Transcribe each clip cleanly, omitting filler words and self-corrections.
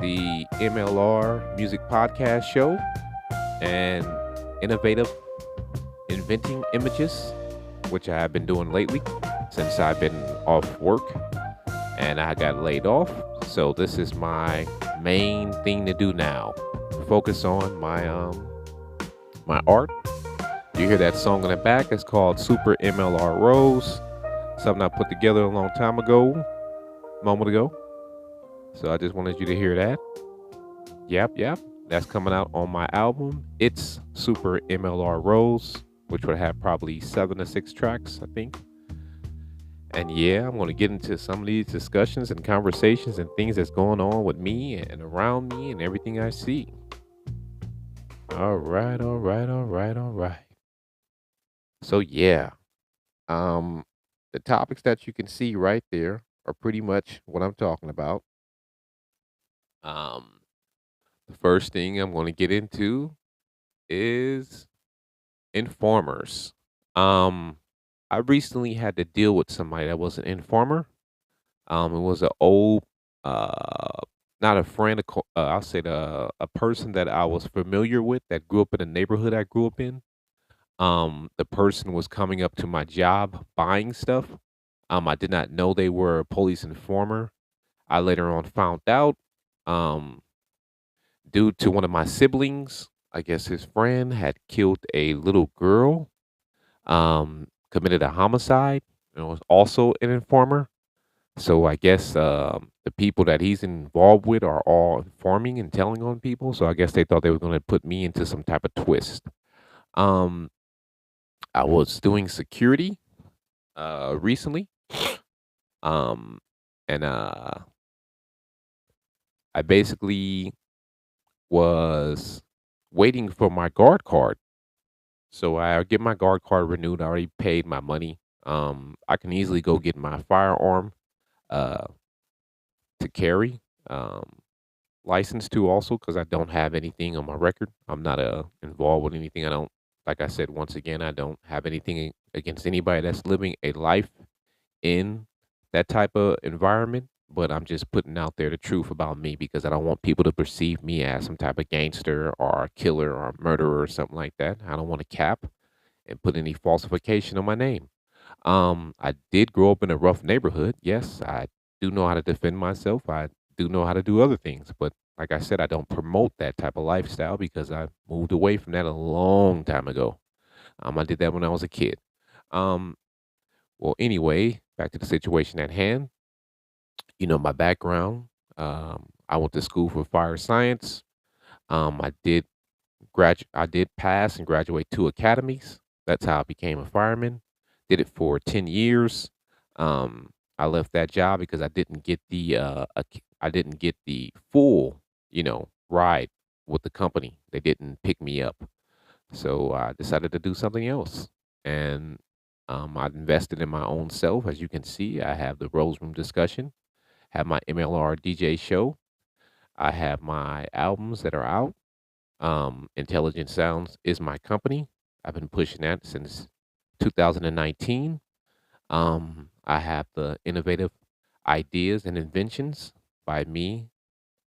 the MLR Music Podcast Show and innovative inventing images, which I have been doing lately since I've been off work and I got laid off. So this is my main thing to do now. Focus on my art. You hear that song in the back? It's called Super MLR Rose. Something I put together a long time ago, moment ago. So I just wanted you to hear that. Yep. That's coming out on my album. It's Super MLR Rose, which would have probably 7 to 6 tracks, I think. And yeah, I'm going to get into some of these discussions and conversations and things that's going on with me and around me and everything I see. All right. So yeah, um, the topics that you can see right there are pretty much what I'm talking about. Um, the first thing I'm going to get into is informers. Um, I recently had to deal with somebody that was an informer. It was an old, uh, not a friend, I'll say a person that I was familiar with that grew up in the neighborhood I grew up in. The person was coming up to my job buying stuff. I did not know they were a police informer. I later on found out, um, due to one of my siblings, I guess his friend had killed a little girl, committed a homicide, and was also an informer. So I guess the people that he's involved with are all informing and telling on people. So I guess they thought they were going to put me into some type of twist. Um, I was doing security recently, um, and I basically was waiting for my guard card. So I get my guard card renewed. I already paid my money. I can easily go get my firearm uh, to carry. License too also because I don't have anything on my record. I'm not involved with anything. I don't, like I said once again, I don't have anything against anybody that's living a life in that type of environment. But I'm just putting out there the truth about me because I don't want people to perceive me as some type of gangster or a killer or a murderer or something like that. I don't want to cap and put any falsification on my name. I did grow up in a rough neighborhood. Yes, I do know how to defend myself. I do know how to do other things, but like I said, I don't promote that type of lifestyle because I moved away from that a long time ago. I did that when I was a kid. Um, well, anyway, back to the situation at hand. My background. I went to school for fire science. I did pass and graduate 2 academies. That's how I became a fireman. Did it for 10 years. I left that job because I didn't get the full, ride with the company. They didn't pick me up. So I decided to do something else. And I invested in my own self. As you can see, I have the Rose Room discussion, have my MLR DJ show. I have my albums that are out. Intelligent Sounds is my company. I've been pushing that since 2019. I have the innovative ideas and inventions by me,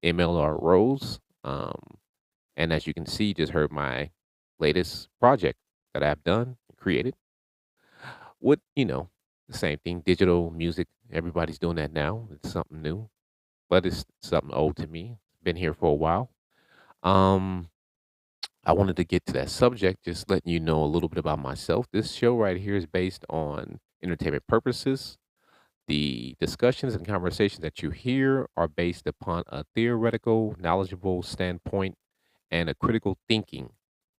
MLR Rose. And as you can see, just heard my latest project that I've done and created. With, the same thing, digital music. Everybody's doing that now. It's something new, but it's something old to me. Been here for a while. Um, I wanted to get to that subject, just letting you know a little bit about myself. This show right here is based on entertainment purposes. The discussions and conversations that you hear are based upon a theoretical, knowledgeable standpoint and a critical thinking.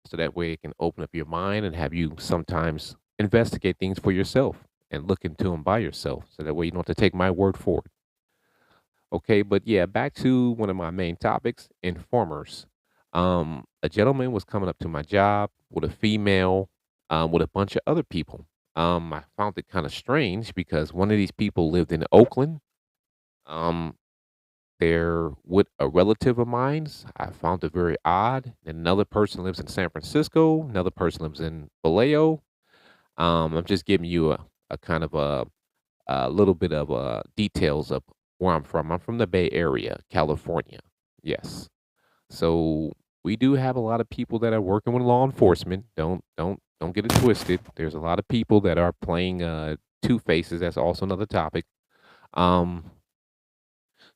So that way it can open up your mind and have you sometimes investigate things for yourself and look into them by yourself. So that way you don't have to take my word for it. Okay, but yeah, back to one of my main topics, informers. A gentleman was coming up to my job with a female, with a bunch of other people. I found it kind of strange because one of these people lived in Oakland. Um, they're with a relative of mine's. I found it very odd. And another person lives in San Francisco. Another person lives in Vallejo. I'm just giving you a kind of a little bit of details of where I'm from. I'm from the Bay Area, California. Yes. So we do have a lot of people that are working with law enforcement. Don't get it twisted. There's a lot of people that are playing two faces. That's also another topic. Um,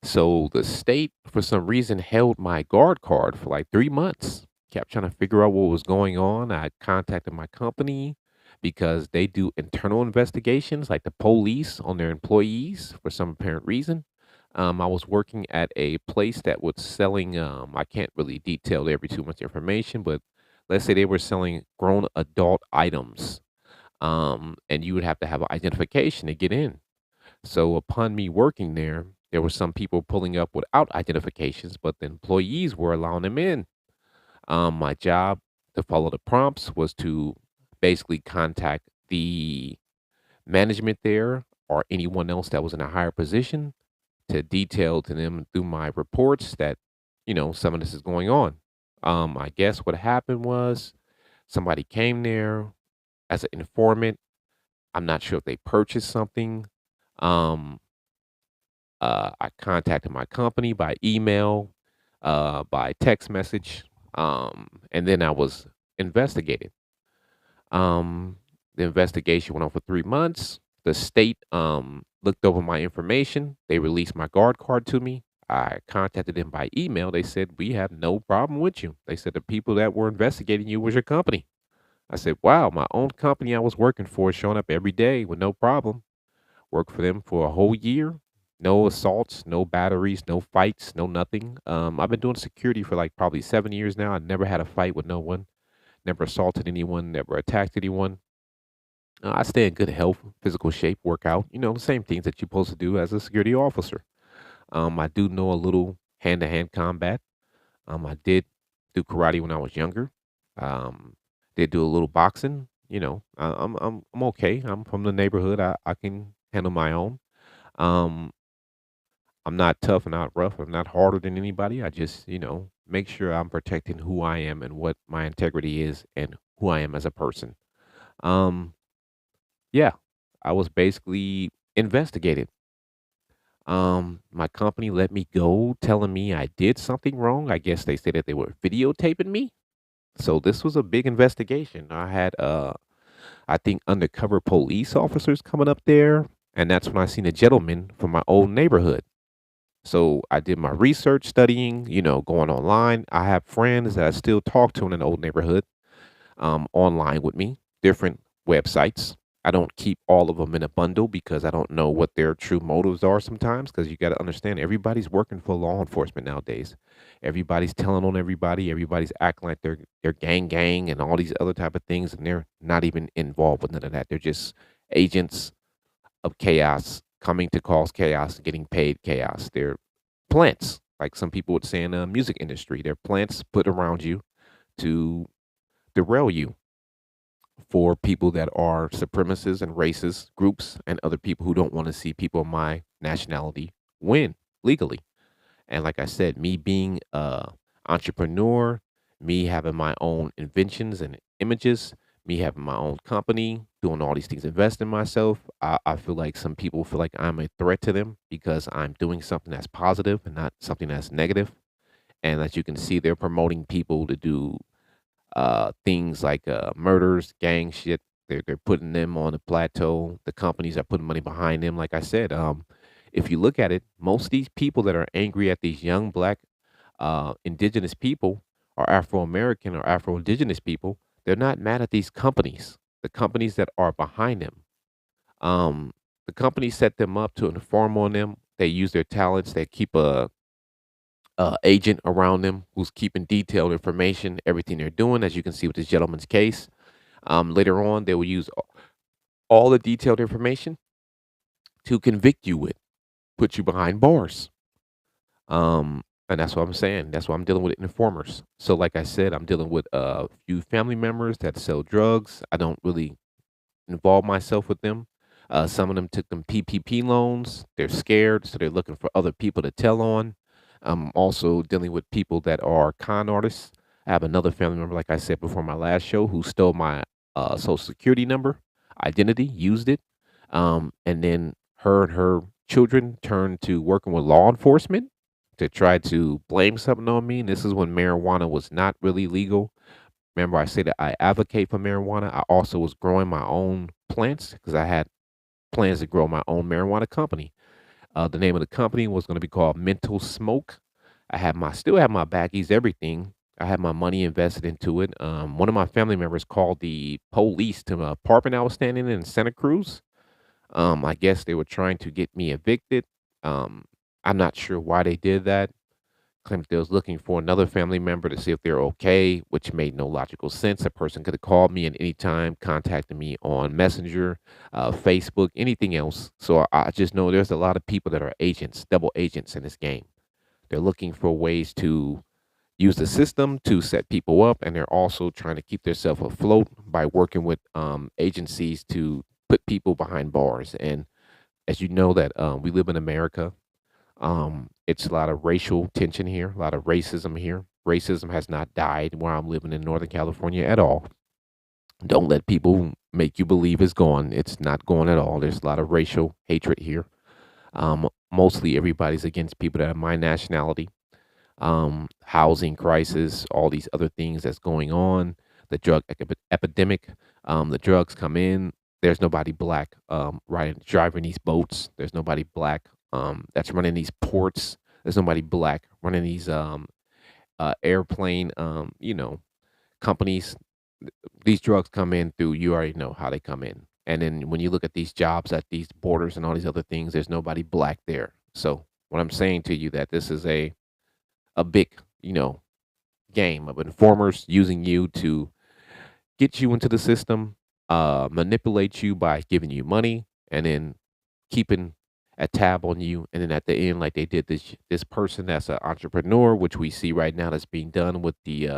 so the state, for some reason, held my guard card for like 3 months. Kept trying to figure out what was going on. I contacted my company because they do internal investigations, like the police on their employees for some apparent reason. I was working at a place that was selling, I can't really detail every too much information, but let's say they were selling grown adult items. And you would have to have an identification to get in. So upon me working there, there were some people pulling up without identifications, but the employees were allowing them in. My job to follow the prompts was to basically contact the management there or anyone else that was in a higher position to detail to them through my reports that, some of this is going on. I guess what happened was somebody came there as an informant. I'm not sure if they purchased something. Um, I contacted my company by email, by text message, and then I was investigated. Um, the investigation went on for 3 months. The state looked over my information. They released my guard card to me. I contacted them by email. They said, "We have no problem with you." They said, "The people that were investigating you was your company." I said, "Wow, my own company I was working for is showing up every day with no problem." Worked for them for a whole year. No assaults, no batteries, no fights, no nothing. I've been doing security for like probably 7 years now. I never had a fight with no one, never assaulted anyone, never attacked anyone. I stay in good health, physical shape, work out, the same things that you're supposed to do as a security officer. I do know a little hand to hand combat. I did do karate when I was younger. Um, did do a little boxing. I'm okay. I'm from the neighborhood. I can handle my own. Um, I'm not tough and not rough. I'm not harder than anybody. I just, make sure I'm protecting who I am and what my integrity is and who I am as a person. Um, yeah, I was basically investigated. My company let me go, telling me I did something wrong. I guess they said that they were videotaping me. So this was a big investigation. I had, I think, undercover police officers coming up there, and that's when I seen a gentleman from my old neighborhood. So I did my research studying, going online. I have friends that I still talk to in an old neighborhood, online with me, different websites. I don't keep all of them in a bundle because I don't know what their true motives are sometimes. Because you got to understand, everybody's working for law enforcement nowadays. Everybody's telling on everybody. Everybody's acting like they're gang and all these other type of things, and they're not even involved with none of that. They're just agents of chaos coming to cause chaos, getting paid chaos. They're plants, like some people would say in the music industry. They're plants put around you to derail you for people that are supremacists and racist groups and other people who don't want to see people of my nationality win legally. And like I said, me being a entrepreneur, me having my own inventions and images, me having my own company, doing all these things, investing in myself, I feel like some people feel like I'm a threat to them because I'm doing something that's positive and not something that's negative. And as you can see, they're promoting people to do things like murders, gang shit. They're putting them on a plateau. The companies are putting money behind them. Like I said, if you look at it, most of these people that are angry at these young black indigenous people or Afro American or Afro indigenous people, they're not mad at these companies. The companies that are behind them. Um, the companies set them up to inform on them. They use their talents. They keep a agent around them who's keeping detailed information, everything they're doing, as you can see with this gentleman's case. Later on, they will use all the detailed information to convict you with, put you behind bars. And that's what I'm saying. That's why I'm dealing with informers. So, like I said, I'm dealing with a few family members that sell drugs. I don't really involve myself with them. Some of them took them PPP loans. They're scared, so they're looking for other people to tell on. I'm also dealing with people that are con artists. I have another family member, like I said before my last show, who stole my social security number, identity, used it, and then her and her children turned to working with law enforcement to try to blame something on me. And this is when marijuana was not really legal. Remember, I said that I advocate for marijuana. I also was growing my own plants because I had plans to grow my own marijuana company. The name of the company was going to be called Mental Smoke. I had my still have my baggies, everything. I had my money invested into it. One of my family members called the police to the apartment I was standing in Santa Cruz. I guess they were trying to get me evicted. Um, I'm not sure why they did that. Claimed they was looking for another family member to see if they're okay, which made no logical sense. A person could have called me at any time, contacted me on Messenger, Facebook, anything else. So I just know there's a lot of people that are agents, double agents in this game. They're looking for ways to use the system to set people up, and they're also trying to keep themselves afloat by working with agencies to put people behind bars. And as you know, that we live in America, it's a lot of racial tension here, a lot of racism here. Racism has not died where I'm living in Northern California at all. Don't let people make you believe it's gone. It's not gone at all. There's a lot of racial hatred here. Mostly everybody's against people that are my nationality. Housing crisis, all these other things that's going on, the epidemic. The drugs come in. There's nobody black driving these boats. There's nobody black that's running these ports. There's nobody black running these airplane companies. These drugs come in through, you already know how they come in. And then when you look at these jobs at these borders and all these other things, there's nobody black there. So what I'm saying to you that this is a big, game of informers using you to get you into the system, manipulate you by giving you money, and then keeping a tab on you. And then at the end, like they did this person that's an entrepreneur, which we see right now that's being done with the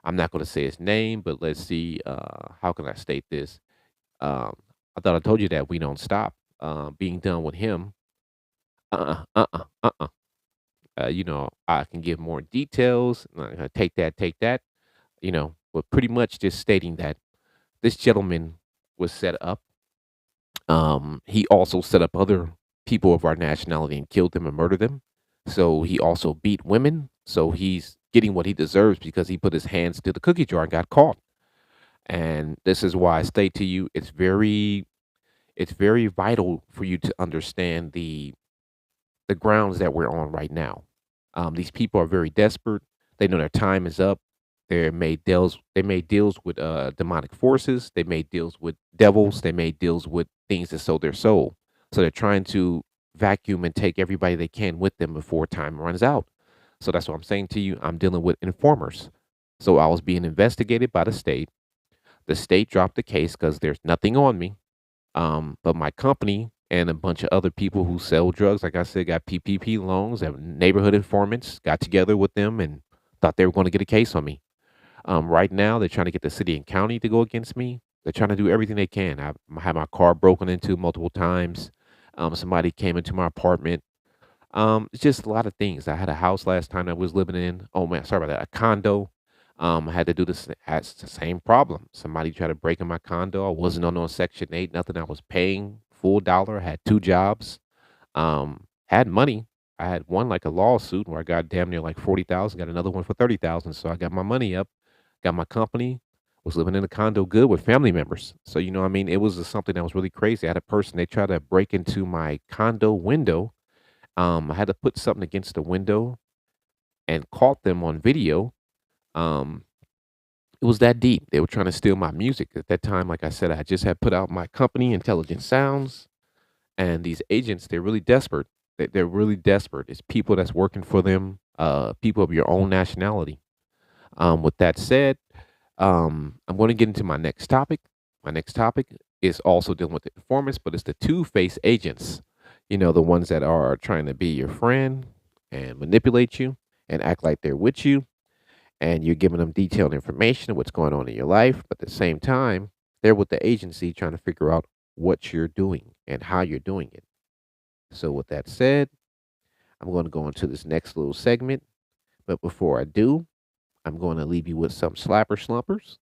I'm not going to say his name, but let's see. How can I state this? Um, I thought I told you that we don't stop being done with him. Uh. I can give more details. Take that, take that. But pretty much just stating that this gentleman was set up. He also set up other people of our nationality and killed them and murdered them. So he also beat women. So he's getting what he deserves because he put his hands to the cookie jar and got caught. And this is why I state to you, it's very vital for you to understand the grounds that we're on right now. These people are very desperate. They know their time is up. They made deals with demonic forces. They made deals with devils. They made deals with things that sold their soul. So they're trying to vacuum and take everybody they can with them before time runs out. So that's what I'm saying to you. I'm dealing with informers. So I was being investigated by the state. The state dropped the case because there's nothing on me. But my company and a bunch of other people who sell drugs, like I said, got PPP loans, have neighborhood informants, got together with them and thought they were going to get a case on me. Right now, they're trying to get the city and county to go against me. They're trying to do everything they can. I've had my car broken into multiple times. Somebody came into my apartment. It's just a lot of things. I had a house last time I was living in. Oh man, sorry about that. A condo. I had to do this. Had the same problem. Somebody tried to break in my condo. I wasn't on no Section 8. Nothing. I was paying full dollar. I had two jobs. Had money. I had one like a lawsuit where I got damn near like 40,000. Got another one for 30,000. So I got my money up. Got my company. Was living in a condo good with family members. So I mean, it was something that was really crazy. I had a person. They tried to break into my condo window. I had to put something against the window and caught them on video. Um, it was that deep. They were trying to steal my music at that time. Like I said, I just had put out my company, Intelligent Sounds, and these agents, they're really desperate. They're really desperate. It's people that's working for them, people of your own nationality. With that said, I'm going to get into my next topic. My next topic is also dealing with the performance, but it's the two-faced agents. The ones that are trying to be your friend and manipulate you and act like they're with you, and you're giving them detailed information of what's going on in your life. But at the same time, they're with the agency trying to figure out what you're doing and how you're doing it. So, with that said, I'm going to go into this next little segment. But before I do, I'm going to leave you with some slapper slumpers,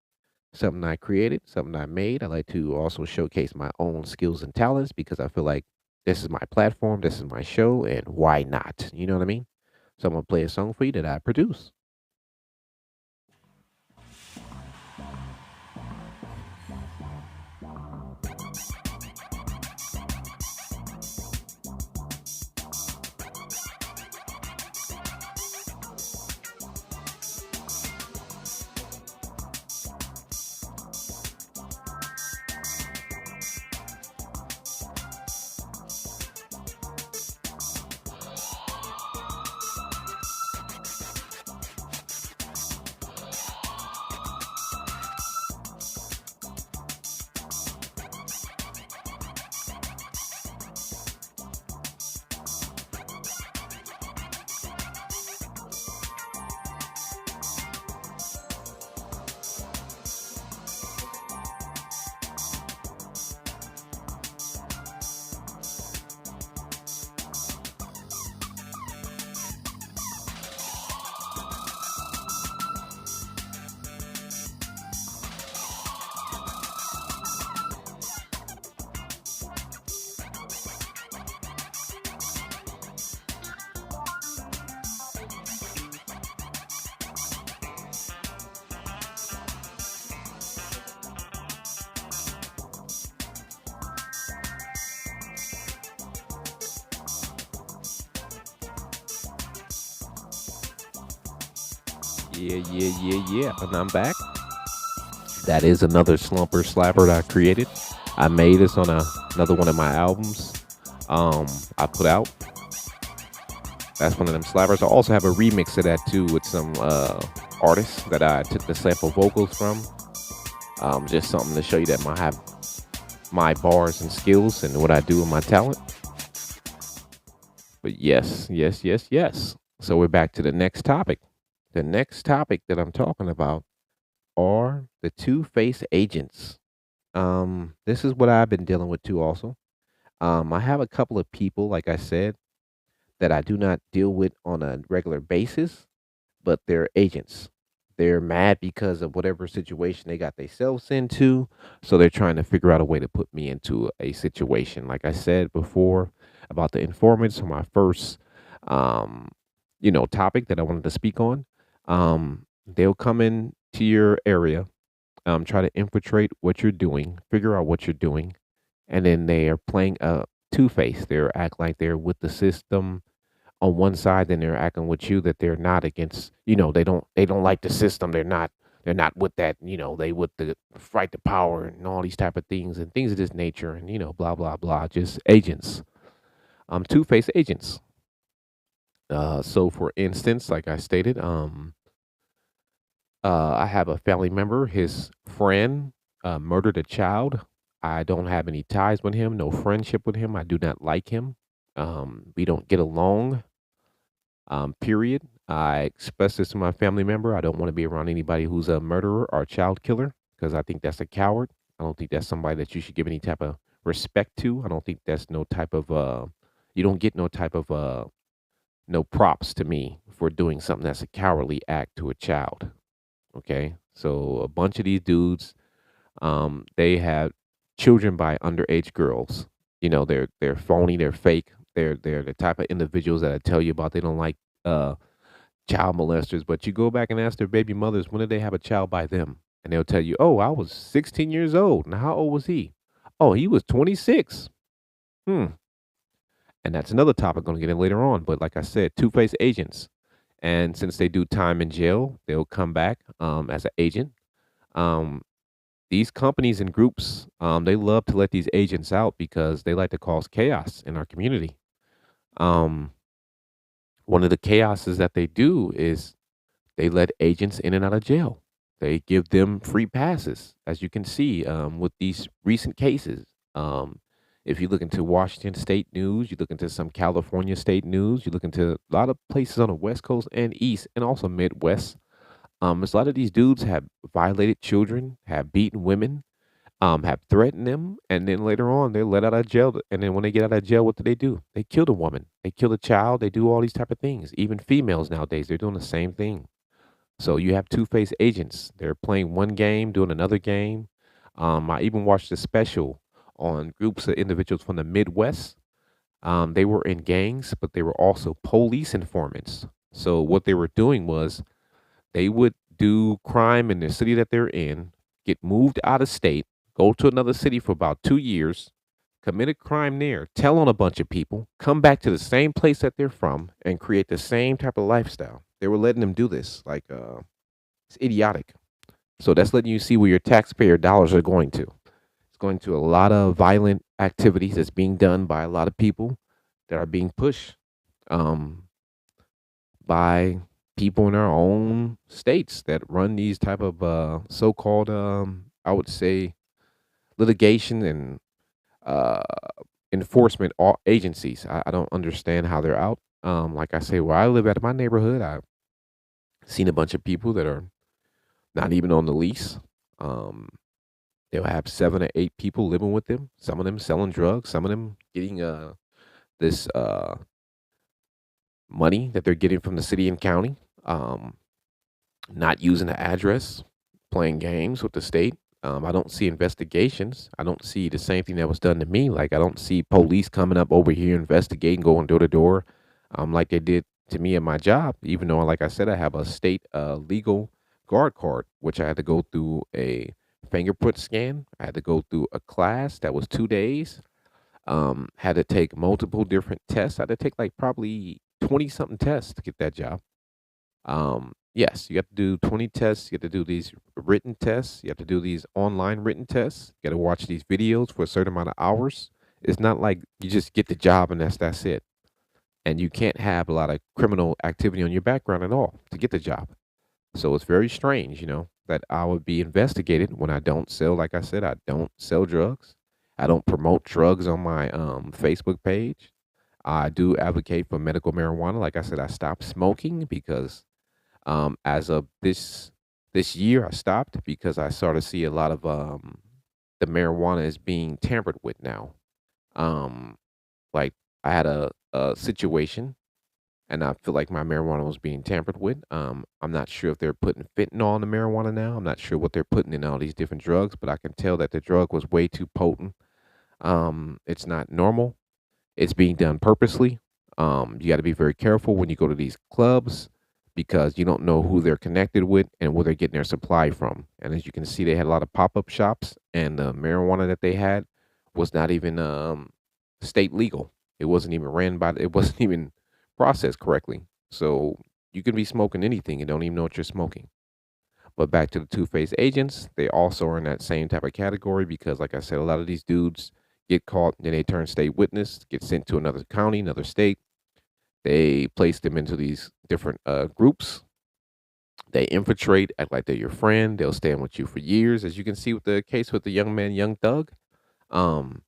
something I created, something I made. I like to also showcase my own skills and talents because I feel like this is my platform, this is my show, and why not? You know what I mean? So I'm gonna play a song for you that I produce. Yeah. And I'm back. That is another slumper slapper that I created. I made this on another one of my albums. Um, I put out. That's one of them slappers. I also have a remix of that too with some artists that I took the sample vocals from. Just something to show you that I have my bars and skills and what I do with my talent. But yes. So we're back to the next topic. The next topic that I'm talking about are the two-faced agents. This is what I've been dealing with too also. I have a couple of people, like I said, that I do not deal with on a regular basis, but they're agents. They're mad because of whatever situation they got themselves into. So they're trying to figure out a way to put me into a situation. Like I said before about the informants on my first, um, topic that I wanted to speak on. They'll come in to your area, try to infiltrate what you're doing, figure out what you're doing, and then they are playing a two face. They're act like they're with the system on one side, then they're acting with you that they're not against. They don't like the system. They're not with that. They with the fight the power and all these type of things and things of this nature and blah blah blah. Just agents. Two face agents. So for instance, like I stated, I have a family member, his friend murdered a child. I don't have any ties with him, no friendship with him. I do not like him. We don't get along, period. I expressed this to my family member. I don't want to be around anybody who's a murderer or a child killer because I think that's a coward. I don't think that's somebody that you should give any type of respect to. I don't think that's no type of, you don't get no type of, no props to me for doing something that's a cowardly act to a child. Okay. So a bunch of these dudes, they have children by underage girls. They're phony, they're fake. They're the type of individuals that I tell you about. They don't like uh child molesters, but you go back and ask their baby mothers when did they have a child by them, and they'll tell you, "Oh, I was 16 years old." Now, how old was he? Oh, he was 26. Hmm. And that's another topic I'm going to get in later on. But like I said, two-faced agents, and since they do time in jail, they'll come back as an agent. Um, these companies and groups, they love to let these agents out because they like to cause chaos in our community. Um, One of the chaoses that they do is they let agents in and out of jail. They give them free passes, as you can see with these recent cases. Um, if you look into Washington State news, you look into some California State news, you look into a lot of places on the West Coast and East, and also Midwest. There's a lot of these dudes have violated children, have beaten women, have threatened them, and then later on they're let out of jail. And then when they get out of jail, what do? They kill a woman, they kill a child, they do all these type of things. Even females nowadays, they're doing the same thing. So you have two-faced agents. They're playing one game, doing another game. I even watched a special on groups of individuals from the Midwest. They were in gangs, but they were also police informants. So what they were doing was they would do crime in the city that they're in, get moved out of state, go to another city for about 2 years, commit a crime there, tell on a bunch of people, come back to the same place that they're from, and create the same type of lifestyle. They were letting them do this. Like, it's idiotic. So that's letting you see where your taxpayer dollars are going to. It's going to a lot of violent activities that's being done by a lot of people that are being pushed um, by people in our own states that run these type of so-called, I would say, litigation and uh, enforcement agencies. I don't understand how they're out. Like I say, where I live at in my neighborhood, I've seen a bunch of people that are not even on the lease. Um, they'll have 7 or 8 people living with them. Some of them selling drugs. Some of them getting this money that they're getting from the city and county. Um, Not using the address, playing games with the state. I don't see investigations. I don't see the same thing that was done to me. Like I don't see police coming up over here investigating, going door to door, like they did to me at my job. Even though, like I said, I have a state legal guard card, which I had to go through a fingerprint scan. I had to go through a class that was 2 days. Had to take multiple different tests. I had to take like probably 20 something tests to get that job. Yes, you have to do 20 tests. You have to do these written tests. You have to do these online written tests. You got to watch these videos for a certain amount of hours. It's not like you just get the job and that's it. And you can't have a lot of criminal activity on your background at all to get the job. So it's very strange, that I would be investigated when I don't sell. Like I said, I don't sell drugs. I don't promote drugs on my Facebook page. I do advocate for medical marijuana. Like I said, I stopped smoking because as of this year, I stopped because I started to see a lot of the marijuana is being tampered with now. Um, like I had a situation, and I feel like my marijuana was being tampered with. I'm not sure if they're putting fentanyl in the marijuana now. I'm not sure what they're putting in all these different drugs, but I can tell that the drug was way too potent. It's not normal. It's being done purposely. You got to be very careful when you go to these clubs because you don't know who they're connected with and where they're getting their supply from. And as you can see, they had a lot of pop up shops, and the marijuana that they had was not even state legal. It wasn't even ran by. It wasn't even processed correctly. So you can be smoking anything and don't even know what you're smoking. But back to the two-faced agents, they also are in that same type of category because, like I said, a lot of these dudes get caught, then they turn state witness, get sent to another county, another state. They place them into these different groups. They infiltrate, act like they're your friend. They'll stand with you for years, as you can see with the case with the young man, Young Thug. Um,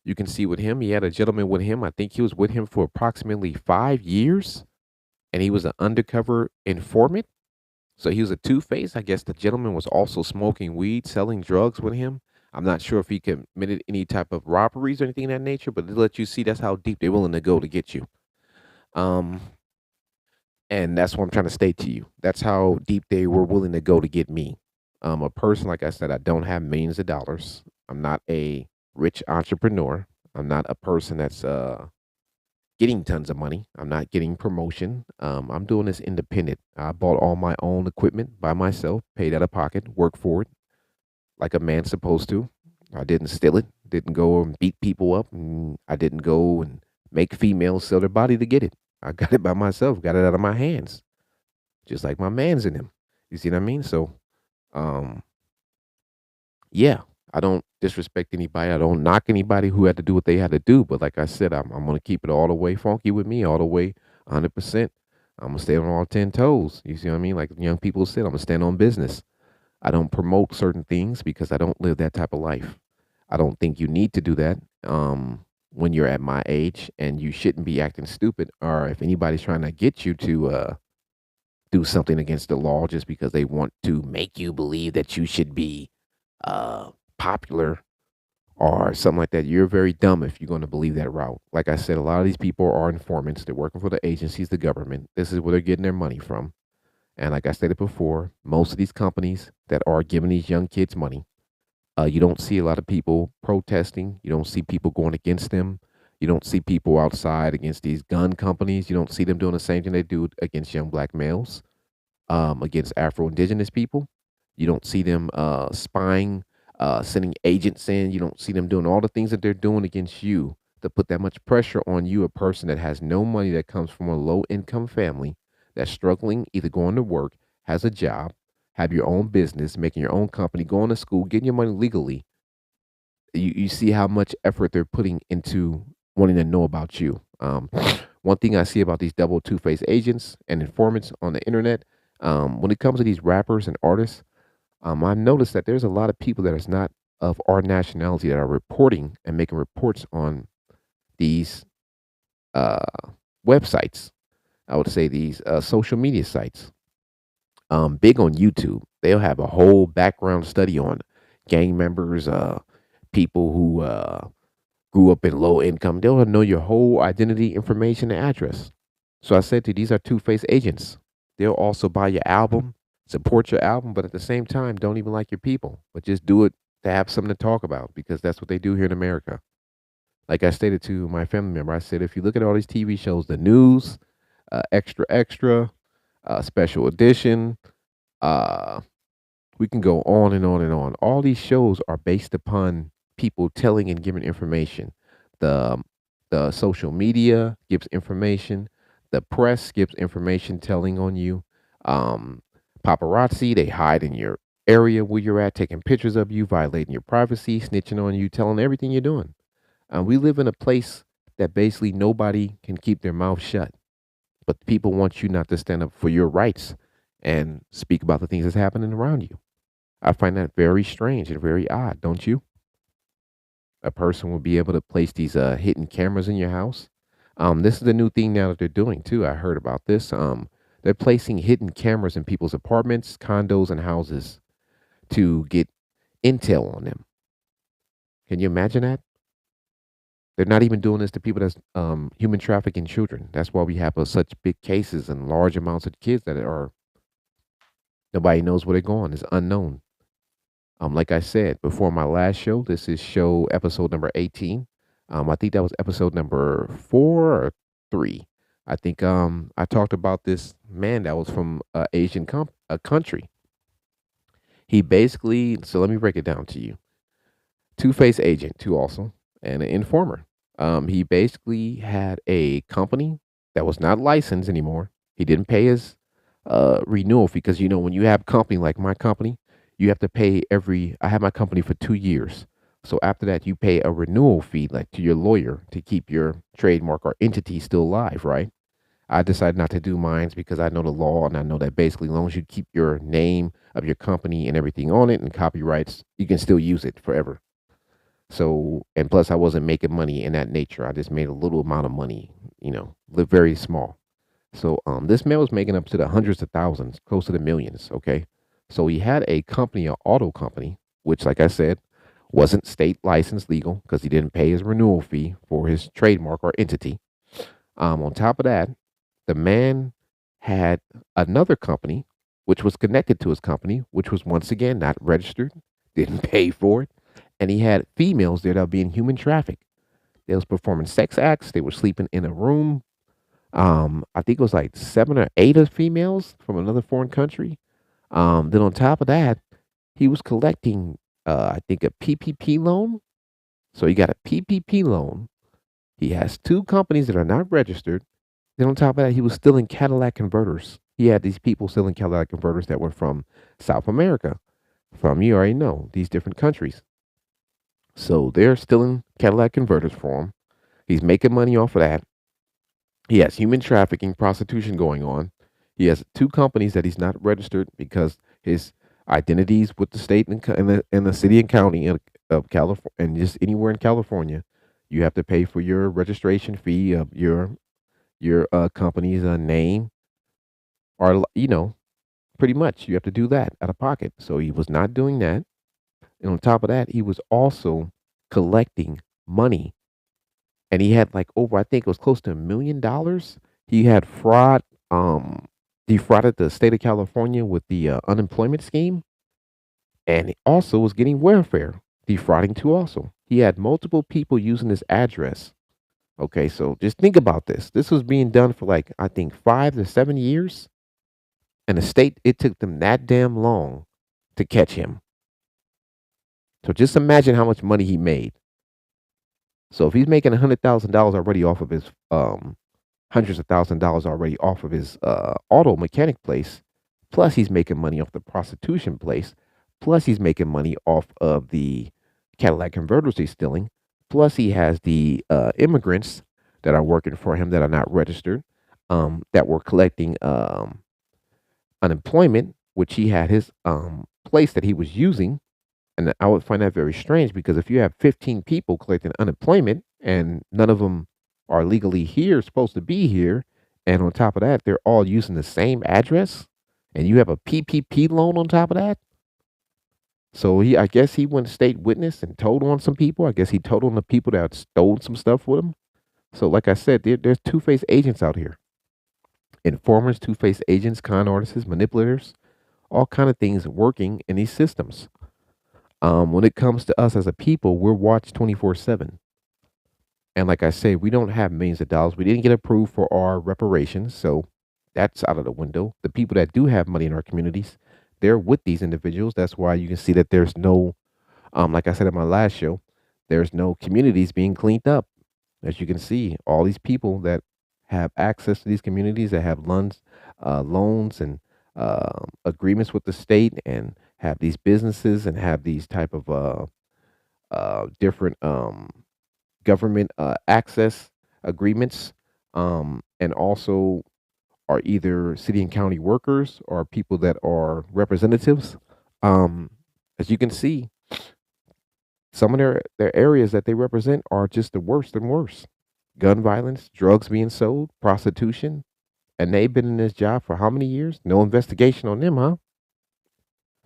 you can see with him, he had a gentleman with him. I think he was with him for approximately 5 years, and he was an undercover informant. So he was a two face. I guess the gentleman was also smoking weed, selling drugs with him. I'm not sure if he committed any type of robberies or anything of that nature, but to let you see that's how deep they're willing to go to get you. Um, and that's what I'm trying to state to you. That's how deep they were willing to go to get me. A person, like I said, I don't have millions of dollars. I'm not a rich entrepreneur. I'm not a person that's getting tons of money. I'm not getting promotion. I'm doing this independent. I bought all my own equipment by myself, paid out of pocket, worked for it like a man's supposed to. I didn't steal it, didn't go and beat people up, and I didn't go and make females sell their body to get it. I got it by myself, got it out of my hands, just like my man's in him. You see what I mean? So, um, yeah, I don't disrespect anybody. I don't knock anybody who had to do what they had to do. But like I said, I'm going to keep it all the way funky with me, all the way 100%. I'm going to stay on all 10 toes. You see what I mean? Like young people said, I'm going to stand on business. I don't promote certain things because I don't live that type of life. I don't think you need to do that when you're at my age, and you shouldn't be acting stupid. Or if anybody's trying to get you to do something against the law just because they want to make you believe that you should be popular or something like that, you're very dumb if you're going to believe that route. Like I said, a lot of these people are informants. They're working for the agencies, the government. This is where they're getting their money from. And like I stated before, most of these companies that are giving these young kids money, you don't see a lot of people protesting. You don't see people going against them. You don't see people outside against these gun companies. You don't see them doing the same thing they do against young black males, against Afro Indigenous people. You don't see them spying, sending agents in. You don't see them doing all the things that they're doing against you to put that much pressure on you, a person that has no money, that comes from a low income family, that's struggling, either going to work, has a job, have your own business, making your own company, going to school, getting your money legally. You see how much effort they're putting into wanting to know about you. One thing I see about these double two-faced agents and informants on the internet, when it comes to these rappers and artists, I've noticed that there's a lot of people that is not of our nationality that are reporting and making reports on these uh, websites. I would say these social media sites. Big on YouTube. They'll have a whole background study on gang members, people who grew up in low income. They'll know your whole identity, information, and address. So I said to you, these are two-faced agents. They'll also buy your album, support your album, but at the same time, don't even like your people, but just do it to have something to talk about because that's what they do here in America. Like I stated to my family member, I said, if you look at all these TV shows, the news, extra, extra, special edition, uh, we can go on and on and on. All these shows are based upon people telling and giving information. The the social media gives information. The press gives information telling on you. Um, Paparazzi, they hide in your area where you're at, taking pictures of you, violating your privacy, snitching on you, telling everything you're doing. We live in a place that basically nobody can keep their mouth shut, but people want you not to stand up for your rights and speak about the things that's happening around you. I find that very strange and very odd, don't you? A person will be able to place these hidden cameras in your house. This is the new thing now that they're doing too. I heard about this. They're placing hidden cameras in people's apartments, condos, and houses to get intel on them. Can you imagine that? They're not even doing this to people that's human trafficking children. That's why we have such big cases and large amounts of kids that are nobody knows where they're going. It's unknown. Like I said before, my last show, this is show episode number 18. I think that was episode number 4 or 3. I think I talked about this man that was from Asian a country. He basically, so let me break it down to you. Two-face agent, too, also, and an informer. He basically had a company that was not licensed anymore. He didn't pay his renewal fee because when you have company like my company, you have to pay every. I had my company for 2 years, so after that, you pay a renewal fee like to your lawyer to keep your trademark or entity still alive, right? I decided not to do mines because I know the law and I know that basically, as long as you keep your name of your company and everything on it and copyrights, you can still use it forever. So, and plus, I wasn't making money in that nature. I just made a little amount of money, live very small. So, this man was making up to the hundreds of thousands, close to the millions. Okay. So he had a company, an auto company, which, like I said, wasn't state licensed legal because he didn't pay his renewal fee for his trademark or entity. On top of that, the man had another company, which was connected to his company, which was once again not registered, didn't pay for it. And he had females there that were being human trafficked. They was performing sex acts. They were sleeping in a room. I think it was like 7 or 8 of females from another foreign country. Then on top of that, he was collecting, I think, a PPP loan. So he got a PPP loan. He has 2 companies that are not registered. Then on top of that, he was stealing Cadillac converters. He had these people stealing Cadillac converters that were from South America, from, you already know, these different countries. So they're stealing Cadillac converters for him. He's making money off of that. He has human trafficking, prostitution going on. He has 2 companies that he's not registered because his identities with the state and the city and county of California, and just anywhere in California, you have to pay for your registration fee of your company's name, or pretty much you have to do that out of pocket. So he was not doing that, and on top of that, he was also collecting money, and he had like over, I think it was close to $1 million. He had defrauded the state of California with the unemployment scheme, and he also was getting welfare defrauding too. Also, he had multiple people using his address Okay, so just think about this. This was being done for like I think 5 to 7 years, and the state it took them that damn long to catch him. So just imagine how much money he made. So if he's making $100,000 already off of his hundreds of $1,000s already off of his auto mechanic place, plus he's making money off the prostitution place, plus he's making money off of the Cadillac converters he's stealing, plus he has the immigrants that are working for him that are not registered, that were collecting unemployment, which he had his place that he was using. And I would find that very strange because if you have 15 people collecting unemployment and none of them are legally here, supposed to be here, and on top of that, they're all using the same address, and you have a PPP loan on top of that. So I guess he went state witness and told on some people. I guess he told on the people that stole some stuff with him. So, like I said, there's two-faced agents out here: informers, two-faced agents, con artists, manipulators, all kind of things working in these systems. When it comes to us as a people, we're watched 24/7. And like I say, we don't have millions of dollars. We didn't get approved for our reparations, so that's out of the window. The people that do have money in our communities, they're with these individuals. That's why you can see that there's no, like I said in my last show, there's no communities being cleaned up. As you can see, all these people that have access to these communities that have loans and agreements with the state and have these businesses and have these type of different government access agreements, and also are either city and county workers or people that are representatives. Um, as you can see, some of their areas that they represent are just the worst and worst. Gun violence, drugs being sold, prostitution, and they've been in this job for how many years? No investigation on them, huh?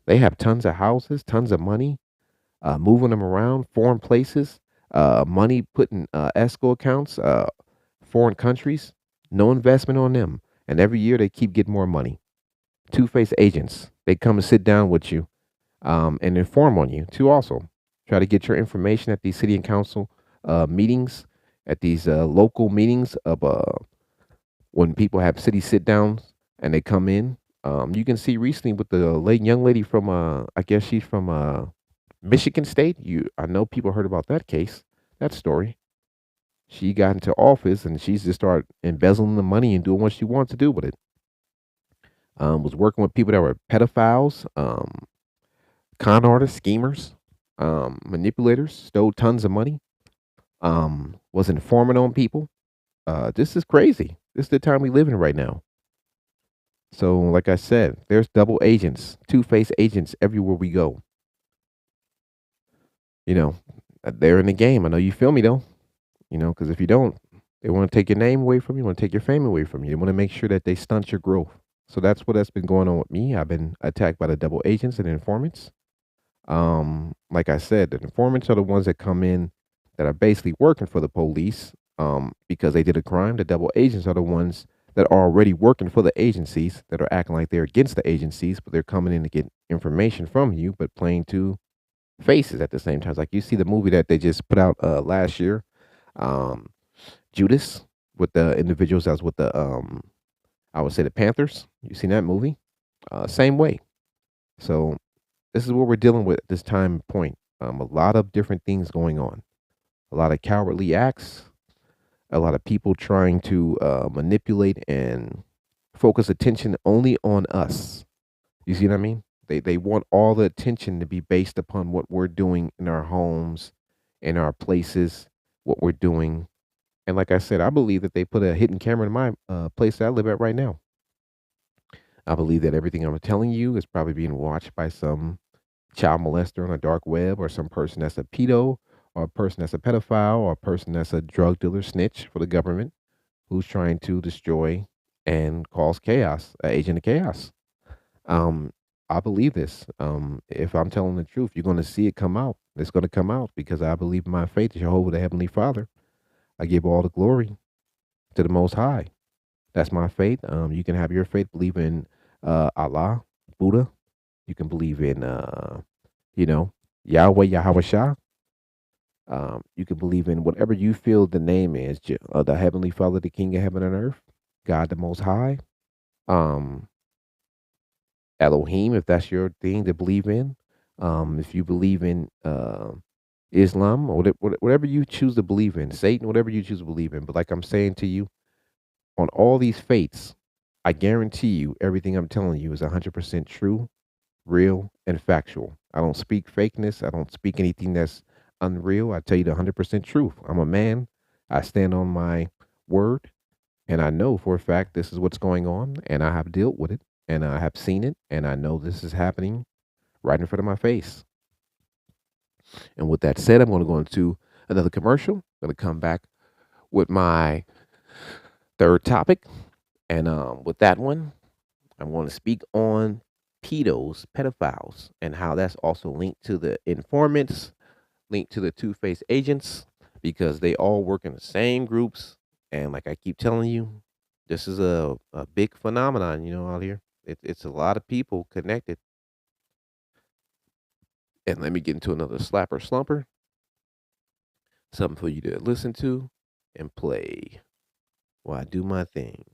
They have tons of houses, tons of money, moving them around, foreign places, money put in escrow accounts, foreign countries, no investment on them. And every year they keep getting more money. Two-faced agents, they come and sit down with you and inform on you too also. Try to get your information at these city and council meetings, at these local meetings of when people have city sit downs and they come in. You can see recently with the young lady from I guess she's from Michigan State. I know people heard about that case, that story. She got into office and she's just started embezzling the money and doing what she wants to do with it. Was working with people that were pedophiles, con artists, schemers, manipulators, stole tons of money, was informing on people. This is crazy. This is the time we live in right now. So, like I said, there's double agents, two-faced agents everywhere we go. You know, they're in the game. I know you feel me though. Because if you don't, they want to take your name away from you, want to take your fame away from you. They want to make sure that they stunt your growth. So that's what has been going on with me. I've been attacked by the double agents and informants. Like I said, the informants are the ones that come in that are basically working for the police because they did a crime. The double agents are the ones that are already working for the agencies that are acting like they're against the agencies, but they're coming in to get information from you, but playing two faces at the same time. Like you see the movie that they just put out last year, um, Judas, with the individuals that was with the I would say the Panthers. You seen that movie? Same way. So this is what we're dealing with at this time point. A lot of different things going on. A lot of cowardly acts. A lot of people trying to manipulate and focus attention only on us. You see what I mean? They want all the attention to be based upon what we're doing in our homes, in our places, what we're doing. And like I said, I believe that they put a hidden camera in my place that I live at right now. I believe that everything I'm telling you is probably being watched by some child molester on a dark web or some person that's a pedo or a person that's a pedophile or a person that's a drug dealer snitch for the government who's trying to destroy and cause chaos, an agent of chaos. Um, I believe this. If I'm telling the truth, you're going to see it come out. It's going to come out because I believe in my faith, Jehovah, the Heavenly Father. I give all the glory to the Most High. That's my faith. You can have your faith, believe in Allah, Buddha. You can believe in, Yahweh, Yahweh Shah. You can believe in whatever you feel the name is, the Heavenly Father, the King of Heaven and Earth, God the Most High, um, Elohim, if that's your thing to believe in. If you believe in Islam or whatever you choose to believe in, Satan, whatever you choose to believe in. But like I'm saying to you, on all these faiths, I guarantee you everything I'm telling you is 100% true, real, and factual. I don't speak fakeness. I don't speak anything that's unreal. I tell you the 100% truth. I'm a man. I stand on my word, and I know for a fact this is what's going on, and I have dealt with it, and I have seen it, and I know this is happening right in front of my face. And with that said, I'm going to go into another commercial. I'm going to come back with my third topic. And with that one, I'm going to speak on pedophiles, and how that's also linked to the informants, linked to the two-faced agents, because they all work in the same groups. And like I keep telling you, this is a big phenomenon, out here. It's a lot of people connected. And let me get into another slapper slumper, something for you to listen to and play while I do my thing.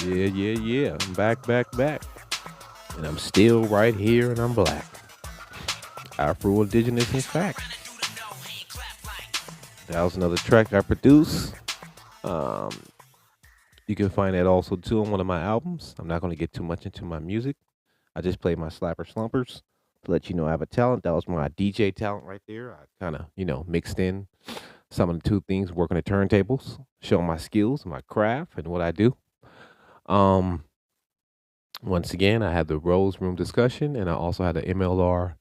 Yeah, yeah, yeah. I'm back, back, back. And I'm still right here and I'm black. Afro Indigenous, in fact. That was another track I produced. Um, you can find that also too on one of my albums. I'm not going to get too much into my music. I just play my slapper slumpers to let you know I have a talent. That was my DJ talent right there. I kind of, mixed in some of the two things, working the turntables, showing my skills, my craft, and what I do. Um, Once again, I had the Rose Room discussion, and I also had the MLR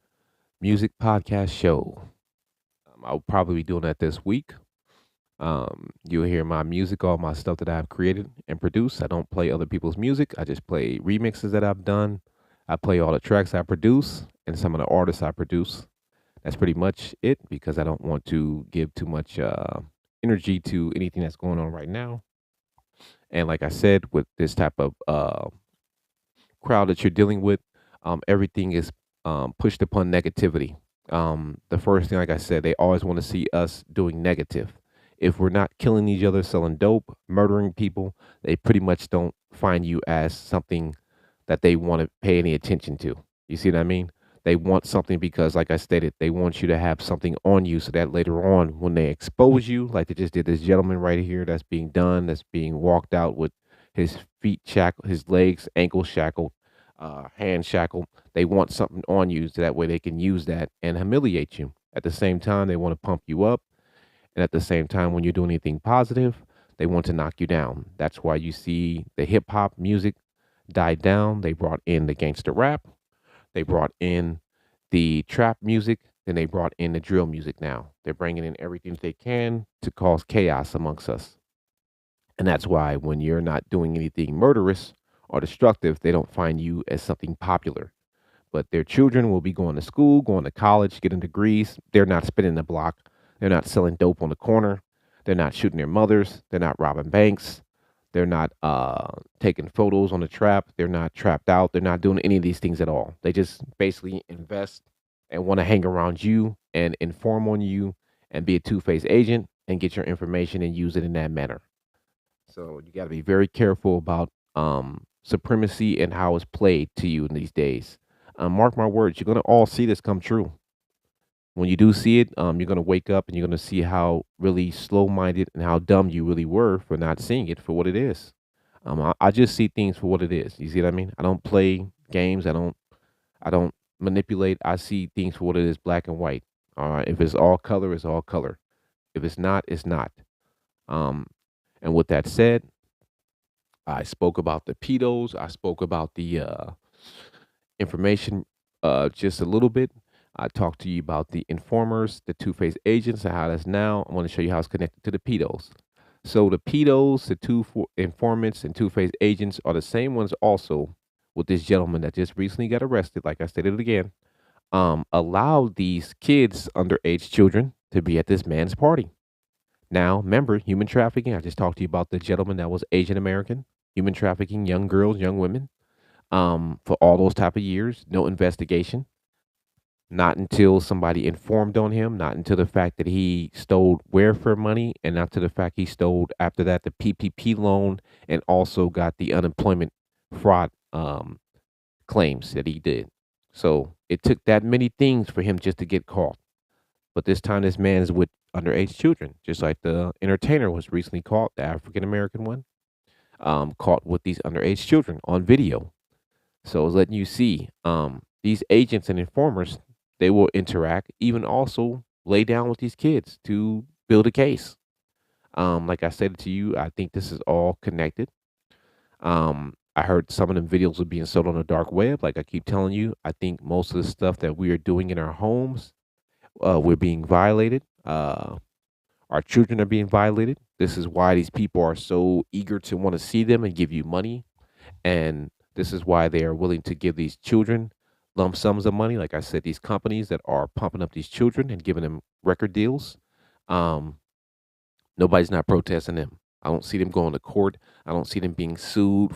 music podcast show. I'll probably be doing that this week. You'll hear my music, all my stuff that I've created and produced. I don't play other people's music. I just play remixes that I've done. I play all the tracks I produce and some of the artists I produce. That's pretty much it, because I don't want to give too much energy to anything that's going on right now. And like I said, with this type of crowd that you're dealing with, everything is pushed upon negativity. The first thing, like I said, they always want to see us doing negative. If we're not killing each other, selling dope, murdering people, they pretty much don't find you as something that they want to pay any attention to. You see what I mean? They want something because, like I stated, they want you to have something on you so that later on, when they expose you, like they just did this gentleman right here that's being done, that's being walked out with his feet shackled, his legs, ankles shackled. hand shackle. They want something on you so that way they can use that and humiliate you. At the same time, they want to pump you up. And at the same time, when you're doing anything positive, they want to knock you down. That's why you see the hip hop music died down. They brought in the gangster rap. They brought in the trap music. Then they brought in the drill music now. They're bringing in everything that they can to cause chaos amongst us. And that's why when you're not doing anything murderous or destructive, they don't find you as something popular. But their children will be going to school, going to college, getting degrees. They're not spinning the block. They're not selling dope on the corner. They're not shooting their mothers. They're not robbing banks. They're not taking photos on the trap. They're not trapped out. They're not doing any of these things at all. They just basically invest and want to hang around you and inform on you and be a two-faced agent and get your information and use it in that manner. So you got to be very careful about supremacy and how it's played to you in these days. Mark my words, you're going to all see this come true. When you do see it, you're going to wake up and you're going to see how really slow minded and how dumb you really were for not seeing it for what it is. I just see things for what it is. You see what I mean? I don't play games. I don't manipulate. I see things for what it is, black and white. All right. If it's all color, it's all color. If it's not, it's not. Um, and with that said, I spoke about the pedos. I spoke about the information just a little bit. I talked to you about the informers, the two-faced agents, and how that's now. I want to show you how it's connected to the pedos. So the pedos, the informants, and two-faced agents are the same ones also with this gentleman that just recently got arrested. Like I stated again, allowed these kids, underage children, to be at this man's party. Now, remember, human trafficking. I just talked to you about the gentleman that was Asian American, human trafficking, young girls, young women, for all those type of years, no investigation. Not until somebody informed on him, not until the fact that he stole welfare money, and not to the fact he stole after that the PPP loan and also got the unemployment fraud claims that he did. So it took that many things for him just to get caught. But this time, this man is with underage children, just like the entertainer was recently caught, the African American one, caught with these underage children on video. So it's letting you see these agents and informers, they will interact, even also lay down with these kids to build a case. Like I said to you, I think this is all connected. I heard some of them videos are being sold on the dark web. Like I keep telling you, I think most of the stuff that we are doing in our homes, we're being violated. Our children are being violated. This is why these people are so eager to want to see them and give you money. And this is why they are willing to give these children lump sums of money. Like I said, these companies that are pumping up these children and giving them record deals, um, nobody's not protesting them. I don't see them going to court. I don't see them being sued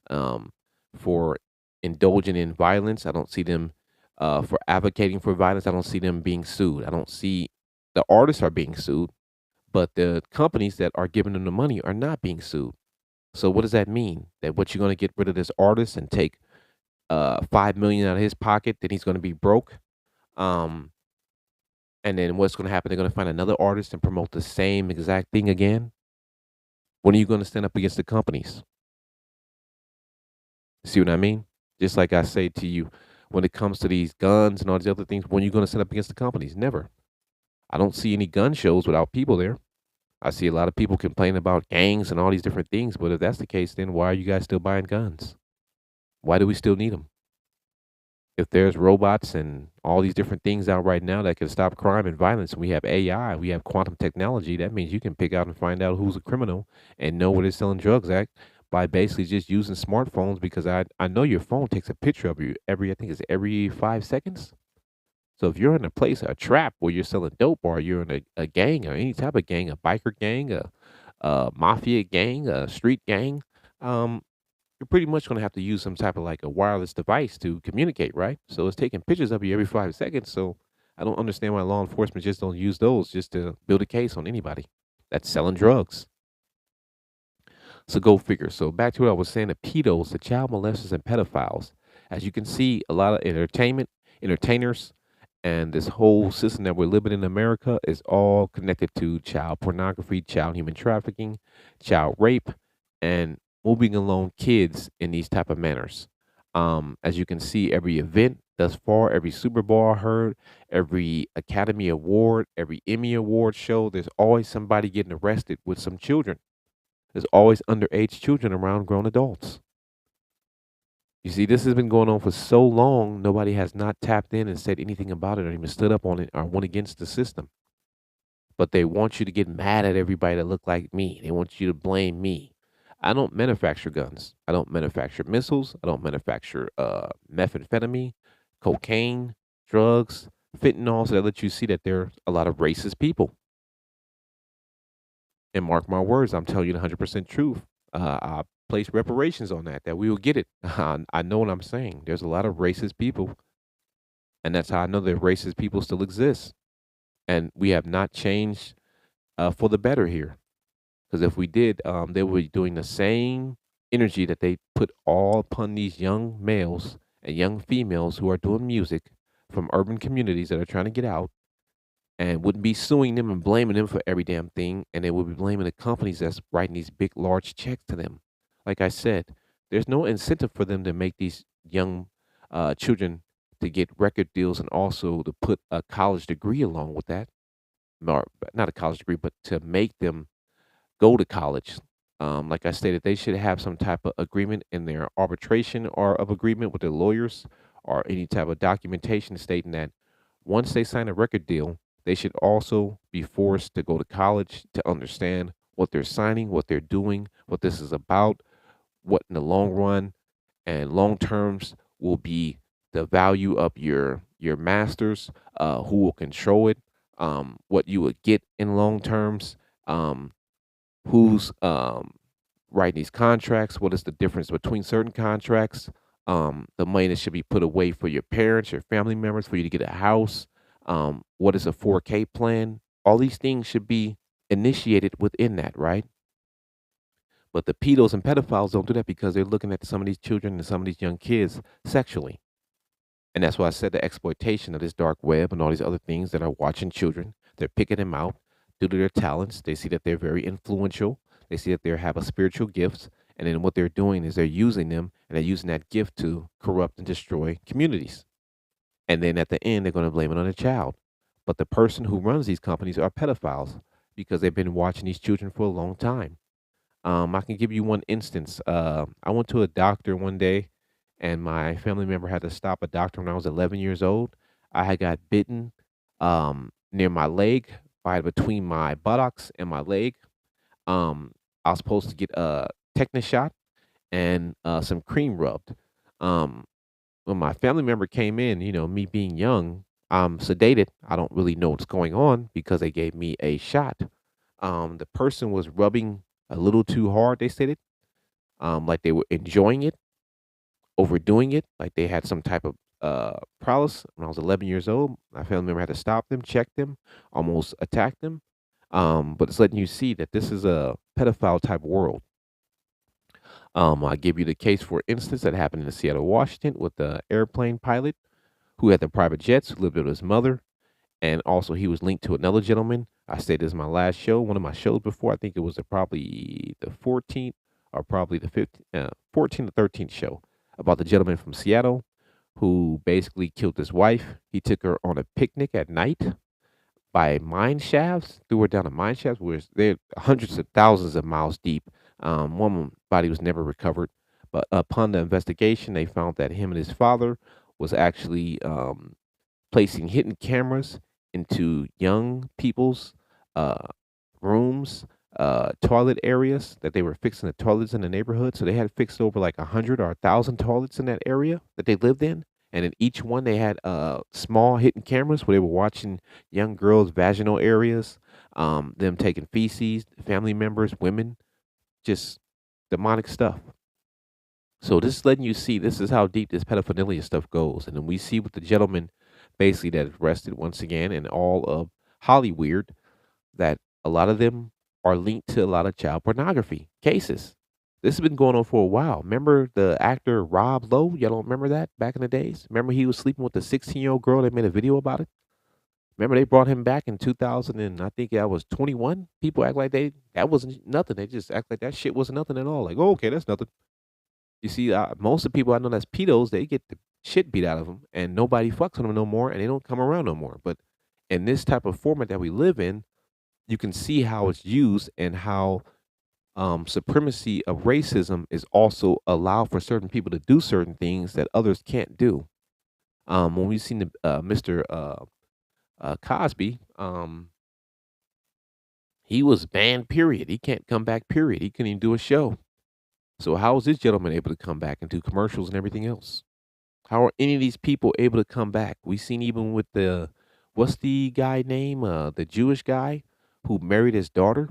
um, for indulging in violence. I don't see them for advocating for violence. I don't see them being sued. I don't see the artists are being sued, but the companies that are giving them the money are not being sued. So what does that mean? That what you're going to get rid of this artist and take 5 million out of his pocket, then he's going to be broke. Um, and then what's going to happen? They're going to find another artist and promote the same exact thing again. When are you going to stand up against the companies? See what I mean? Just like I say to you, when it comes to these guns and all these other things, when are you going to stand up against the companies? Never. I don't see any gun shows without people there. I see a lot of people complaining about gangs and all these different things. But if that's the case, then why are you guys still buying guns? Why do we still need them? If there's robots and all these different things out right now that can stop crime and violence, and we have AI, we have quantum technology, that means you can pick out and find out who's a criminal and know where they're selling drugs at by basically just using smartphones, because I know your phone takes a picture of you every, I think it's every 5 seconds. So if you're in a place, a trap where you're selling dope, or you're in a gang or any type of gang, a biker gang, a mafia gang, a street gang, um, you're pretty much going to have to use some type of like a wireless device to communicate, right? So it's taking pictures of you every 5 seconds. So I don't understand why law enforcement just don't use those just to build a case on anybody that's selling drugs. So go figure. So back to what I was saying, the pedos, the child molesters and pedophiles. As you can see, a lot of entertainers, and this whole system that we're living in America is all connected to child pornography, child human trafficking, child rape, and moving along kids in these type of manners. As you can see, every event thus far, every Super Bowl I heard, every Academy Award, every Emmy Award show, there's always somebody getting arrested with some children. There's always underage children around grown adults. You see, this has been going on for so long, nobody has not tapped in and said anything about it or even stood up on it or went against the system. But they want you to get mad at everybody that look like me. They want you to blame me. I don't manufacture guns. I don't manufacture missiles. I don't manufacture methamphetamine, cocaine, drugs, fentanyl. So that lets you see that there are a lot of racist people. And mark my words, I'm telling you the 100% truth. I place reparations on that we will get it. I know what I'm saying. There's a lot of racist people, and that's how I know that racist people still exist. And we have not changed for the better here. Because if we did, they would be doing the same energy that they put all upon these young males and young females who are doing music from urban communities that are trying to get out, and wouldn't be suing them and blaming them for every damn thing. And they would be blaming the companies that's writing these big, large checks to them. Like I said, there's no incentive for them to make these young children to get record deals and also to put a college degree along with that. Or not a college degree, but to make them go to college. Like I stated, they should have some type of agreement in their arbitration or of agreement with their lawyers or any type of documentation stating that once they sign a record deal, they should also be forced to go to college to understand what they're signing, what they're doing, what this is about, what in the long run and long terms will be the value of your masters, who will control it, what you would get in long terms, um, who's writing these contracts, what is the difference between certain contracts, the money that should be put away for your parents, your family members, for you to get a house, what is a 4K plan. All these things should be initiated within that, right? But the pedos and pedophiles don't do that because they're looking at some of these children and some of these young kids sexually. And that's why I said the exploitation of this dark web and all these other things that are watching children. They're picking them out due to their talents. They see that they're very influential. They see that they have a spiritual gifts. And then what they're doing is they're using them and they're using that gift to corrupt and destroy communities. And then at the end, they're going to blame it on the child. But the person who runs these companies are pedophiles because they've been watching these children for a long time. I can give you one instance. I went to a doctor one day, and my family member had to stop a doctor when I was 11 years old. I had got bitten near my leg, by between my buttocks and my leg. I was supposed to get a tetanus shot and some cream rubbed. Um, when my family member came in, me being young, I'm sedated. I don't really know what's going on because they gave me a shot. The person was rubbing a little too hard, they said it, like they were enjoying it, overdoing it, like they had some type of prowess. When I was 11 years old, my family member had to stop them, check them, almost attack them. But it's letting you see that this is a pedophile type world. I give you the case, for instance, that happened in Seattle, Washington, with the airplane pilot who had the private jets, who lived with his mother, and also he was linked to another gentleman. I said this is my last show, one of my shows before. I think it was probably the 14th or probably the 15th, 14th or 13th show about the gentleman from Seattle who basically killed his wife. He took her on a picnic at night by mine shafts, threw her down a mine shaft where they're hundreds of thousands of miles deep. One body was never recovered, but upon the investigation, they found that him and his father was actually placing hidden cameras into young people's uh, rooms, toilet areas that they were fixing the toilets in the neighborhood. So they had fixed over like 100 or 1,000 toilets in that area that they lived in. And in each one, they had small hidden cameras where they were watching young girls' vaginal areas, them taking feces, family members, women, just demonic stuff. So this is letting you see this is how deep this pedophilia stuff goes. And then we see with the gentleman basically that is arrested once again and all of Hollywood that a lot of them are linked to a lot of child pornography cases. This has been going on for a while. Remember the actor Rob Lowe? Y'all don't remember that back in the days? Remember he was sleeping with the 16-year-old girl that made a video about it? Remember they brought him back in 2000 and I think I was 21. People act like that wasn't nothing. They just act like that shit wasn't nothing at all. Like, oh, okay, that's nothing. You see, most of the people I know that's pedos, they get the shit beat out of them, and nobody fucks with them no more, and they don't come around no more. But in this type of format that we live in, you can see how it's used and how supremacy of racism is also allow for certain people to do certain things that others can't do. When we seen the Mr. Cosby, he was banned. Period. He can't come back. Period. He couldn't even do a show. So how is this gentleman able to come back and do commercials and everything else? How are any of these people able to come back? We seen even with the what's the guy name? The Jewish guy who married his daughter.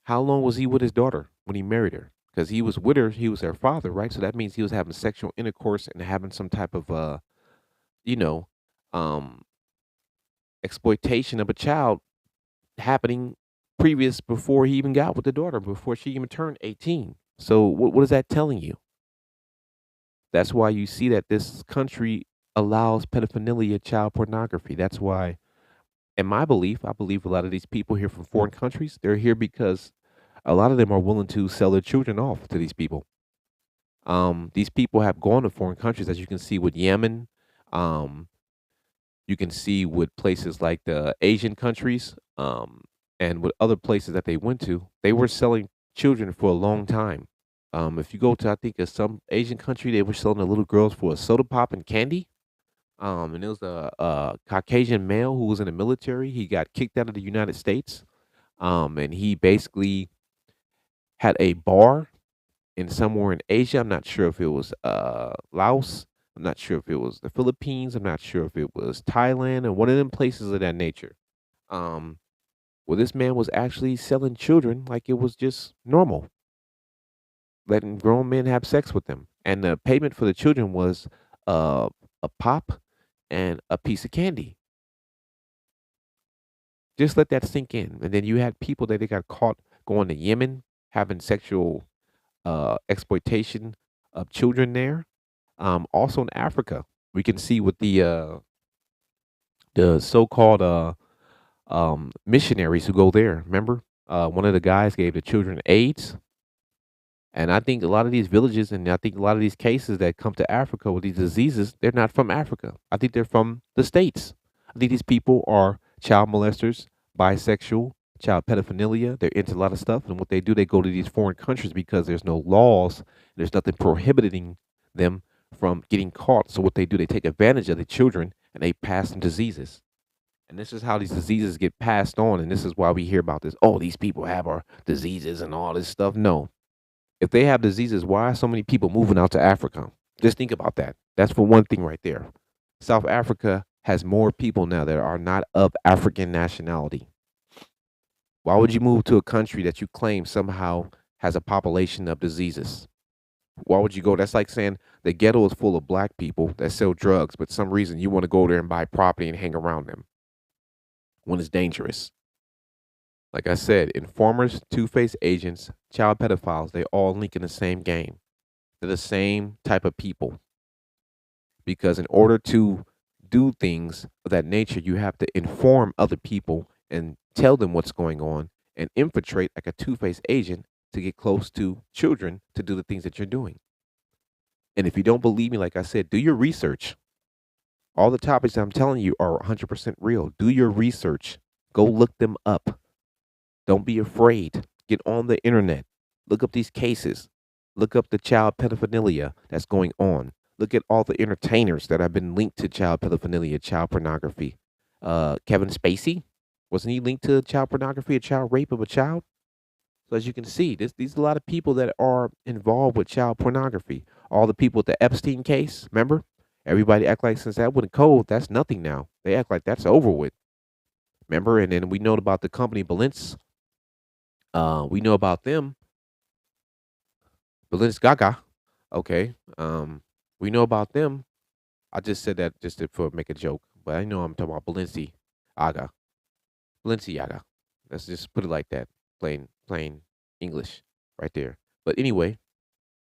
How long was he with his daughter when he married her? Because he was with her, he was her father, right? So that means he was having sexual intercourse and having some type of you know, um exploitation of a child happening previous before he even got with the daughter, before she even turned 18. So what is that telling you? That's why you see that this country allows pedophilia, child pornography. That's why, in my belief, I believe a lot of these people here from foreign countries, they're here because a lot of them are willing to sell their children off to these people. These people have gone to foreign countries, as you can see with Yemen. Um, you can see with places like the Asian countries, and with other places that they went to. They were selling children for a long time. If you go to, I think, some Asian country, they were selling the little girls for a soda pop and candy. And it was a Caucasian male who was in the military. He got kicked out of the United States. And he basically had a bar in somewhere in Asia. I'm not sure if it was Laos. I'm not sure if it was the Philippines. I'm not sure if it was Thailand or one of them places of that nature. Um, where this man was actually selling children like it was just normal, letting grown men have sex with them. And the payment for the children was uh, a pop and a piece of candy. Just let that sink in. And then you had people that they got caught going to Yemen having sexual exploitation of children there. Also in Africa, we can see with the so-called missionaries who go there. Remember, one of the guys gave the children AIDS, and I think a lot of these villages and I think a lot of these cases that come to Africa with these diseases, they're not from Africa. I think they're from the States. I think these people are child molesters, bisexual, child pedophilia. They're into a lot of stuff. And what they do, they go to these foreign countries because there's no laws, there's nothing prohibiting them from getting caught. So what they do, they take advantage of the children and they pass them diseases. And this is how these diseases get passed on. And this is why we hear about this. Oh, these people have our diseases and all this stuff. No, if they have diseases, why are so many people moving out to Africa? Just think about that. That's for one thing right there. South Africa has more people now that are not of African nationality. Why would you move to a country that you claim somehow has a population of diseases? Why would you go? That's like saying the ghetto is full of black people that sell drugs, but some reason you want to go there and buy property and hang around them when it's dangerous. Like I said, informers, two-faced agents, child pedophiles, they all link in the same game. They're the same type of people because in order to do things of that nature, you have to inform other people and tell them what's going on and infiltrate like a two-faced agent to get close to children to do the things that you're doing. And if you don't believe me, like I said, do your research. All the topics I'm telling you are 100% real. Do your research. Go look them up. Don't be afraid. Get on the internet. Look up these cases. Look up the child pedophilia that's going on. Look at all the entertainers that have been linked to child pedophilia, child pornography. Kevin Spacey, wasn't he linked to child pornography, a child rape of a child? So as you can see, these are a lot of people that are involved with child pornography. All the people with the Epstein case, remember? Everybody act like since that went cold, that's nothing now. They act like that's over with. Remember? And then we know about the company Balance. We know about them, Balenciaga. Okay. We know about them. I just said that just for make a joke, but I know I'm talking about Balenciaga. Balenciaga. Let's just put it like that, plain English, right there. But anyway,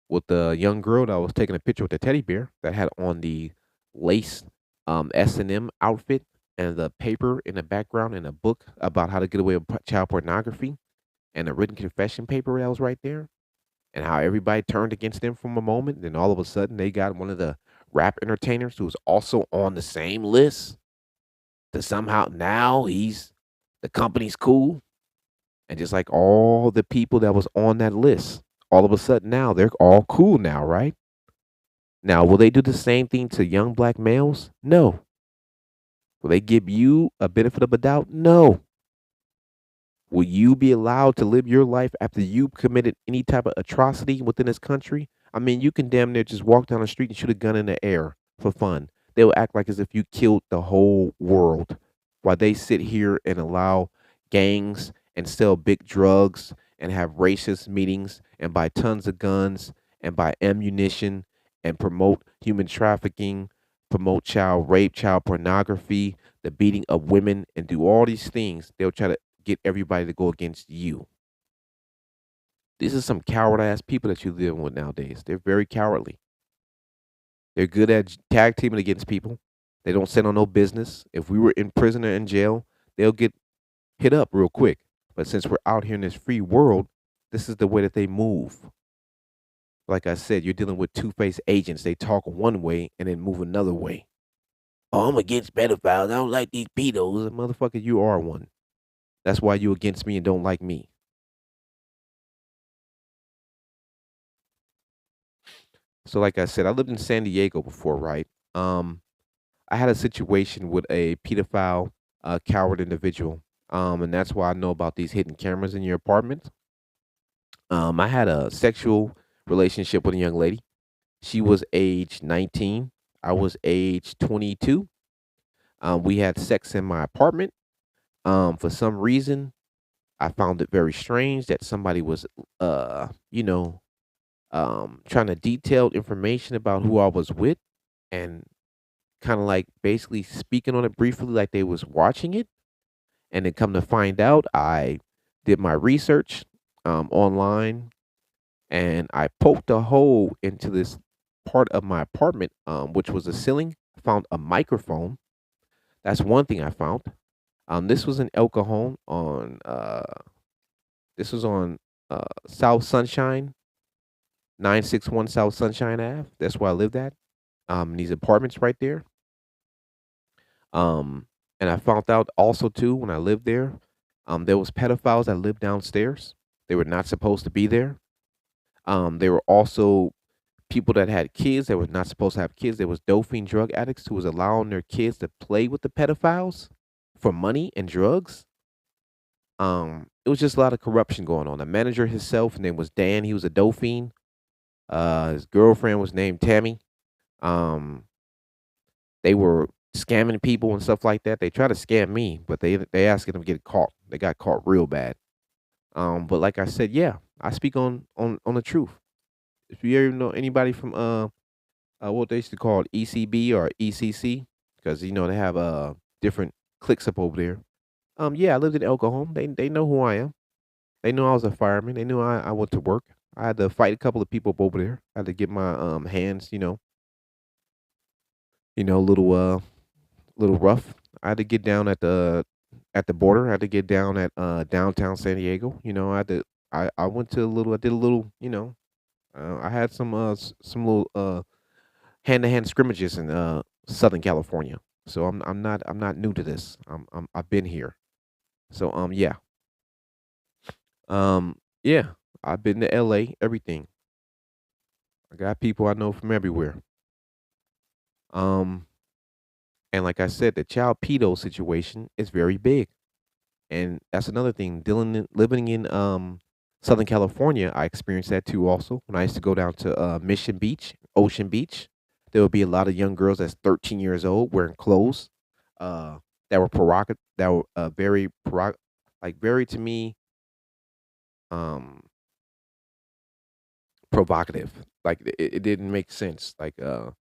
with the young girl that was taking a picture with the teddy bear that had on the lace S&M outfit and the paper in the background and a book about how to get away with child pornography and a written confession paper that was right there. and how everybody turned against them from a moment. Then all of a sudden, they got one of the rap entertainers who was also on the same list to somehow now the company's cool. And just like all the people that was on that list, all of a sudden now they're all cool now, right? Now, will they do the same thing to young black males? No. Will they give you a benefit of a doubt? No. Will you be allowed to live your life after you committed any type of atrocity within this country? I mean, you can damn near just walk down the street and shoot a gun in the air for fun. They will act like as if you killed the whole world while they sit here and allow gangs and sell big drugs and have racist meetings and buy tons of guns and buy ammunition and promote human trafficking, promote child rape, child pornography, the beating of women, and do all these things. They'll try to get everybody to go against you. These are some coward ass people that you live with nowadays. They're very cowardly. They're good at tag teaming against people. They don't stand on no business. If we were in prison or in jail, they'll get hit up real quick. But since we're out here in this free world, this is the way that they move. Like I said, you're dealing with two-faced agents. They talk one way and then move another way. Oh, I'm against pedophiles. I don't like these pedos. Motherfucker, you are one. That's why you against me and don't like me. So like I said, I lived in San Diego before, right? Um, I had a situation with a pedophile, coward individual. And that's why I know about these hidden cameras in your apartment. I had a sexual relationship with a young lady. She was age 19. I was age 22. We had sex in my apartment. For some reason, I found it very strange that somebody was, trying to detail information about who I was with and kind of like basically speaking on it briefly like they was watching it. And then come to find out, I did my research online and I poked a hole into this part of my apartment, which was a ceiling. Found a microphone. That's one thing I found. This was in El Cajon on this was on South Sunshine, 961 South Sunshine Ave. That's where I lived at. These apartments right there. And I found out also too when I lived there, there was pedophiles that lived downstairs. They were not supposed to be there. There were also people that had kids that were not supposed to have kids. There was doping drug addicts who was allowing their kids to play with the pedophiles for money and drugs. It was just a lot of corruption going on. The manager himself, name was Dan. He was a doping. His girlfriend was named Tammy. Um, they were scamming people and stuff like that. They tried to scam me, but they asking them to get caught. They got caught real bad. But like I said, yeah, I speak on the truth. If you ever know anybody from what they used to call it, ECB or ECC, because you know they have different cliques up over there. Yeah, I lived in El Cajon. They know who I am. They knew I was a fireman. They knew I went to work. I had to fight a couple of people up over there. I had to get my hands, little little rough. I had to get down at the border. I had to get down at downtown San Diego. I had to. I went to a little. I did a little. I had some little hand to hand scrimmages in Southern California. So I'm not new to this. I've been here. So yeah. Yeah. I've been to LA, everything. I got people I know from everywhere. Um and like I said, the child pedo situation is very big. And that's another thing. Living in Southern California, I experienced that too also. When I used to go down to Mission Beach, Ocean Beach, there would be a lot of young girls that's 13 years old wearing clothes uh that were provocative that were like very to me um provocative. Like it didn't make sense. Like I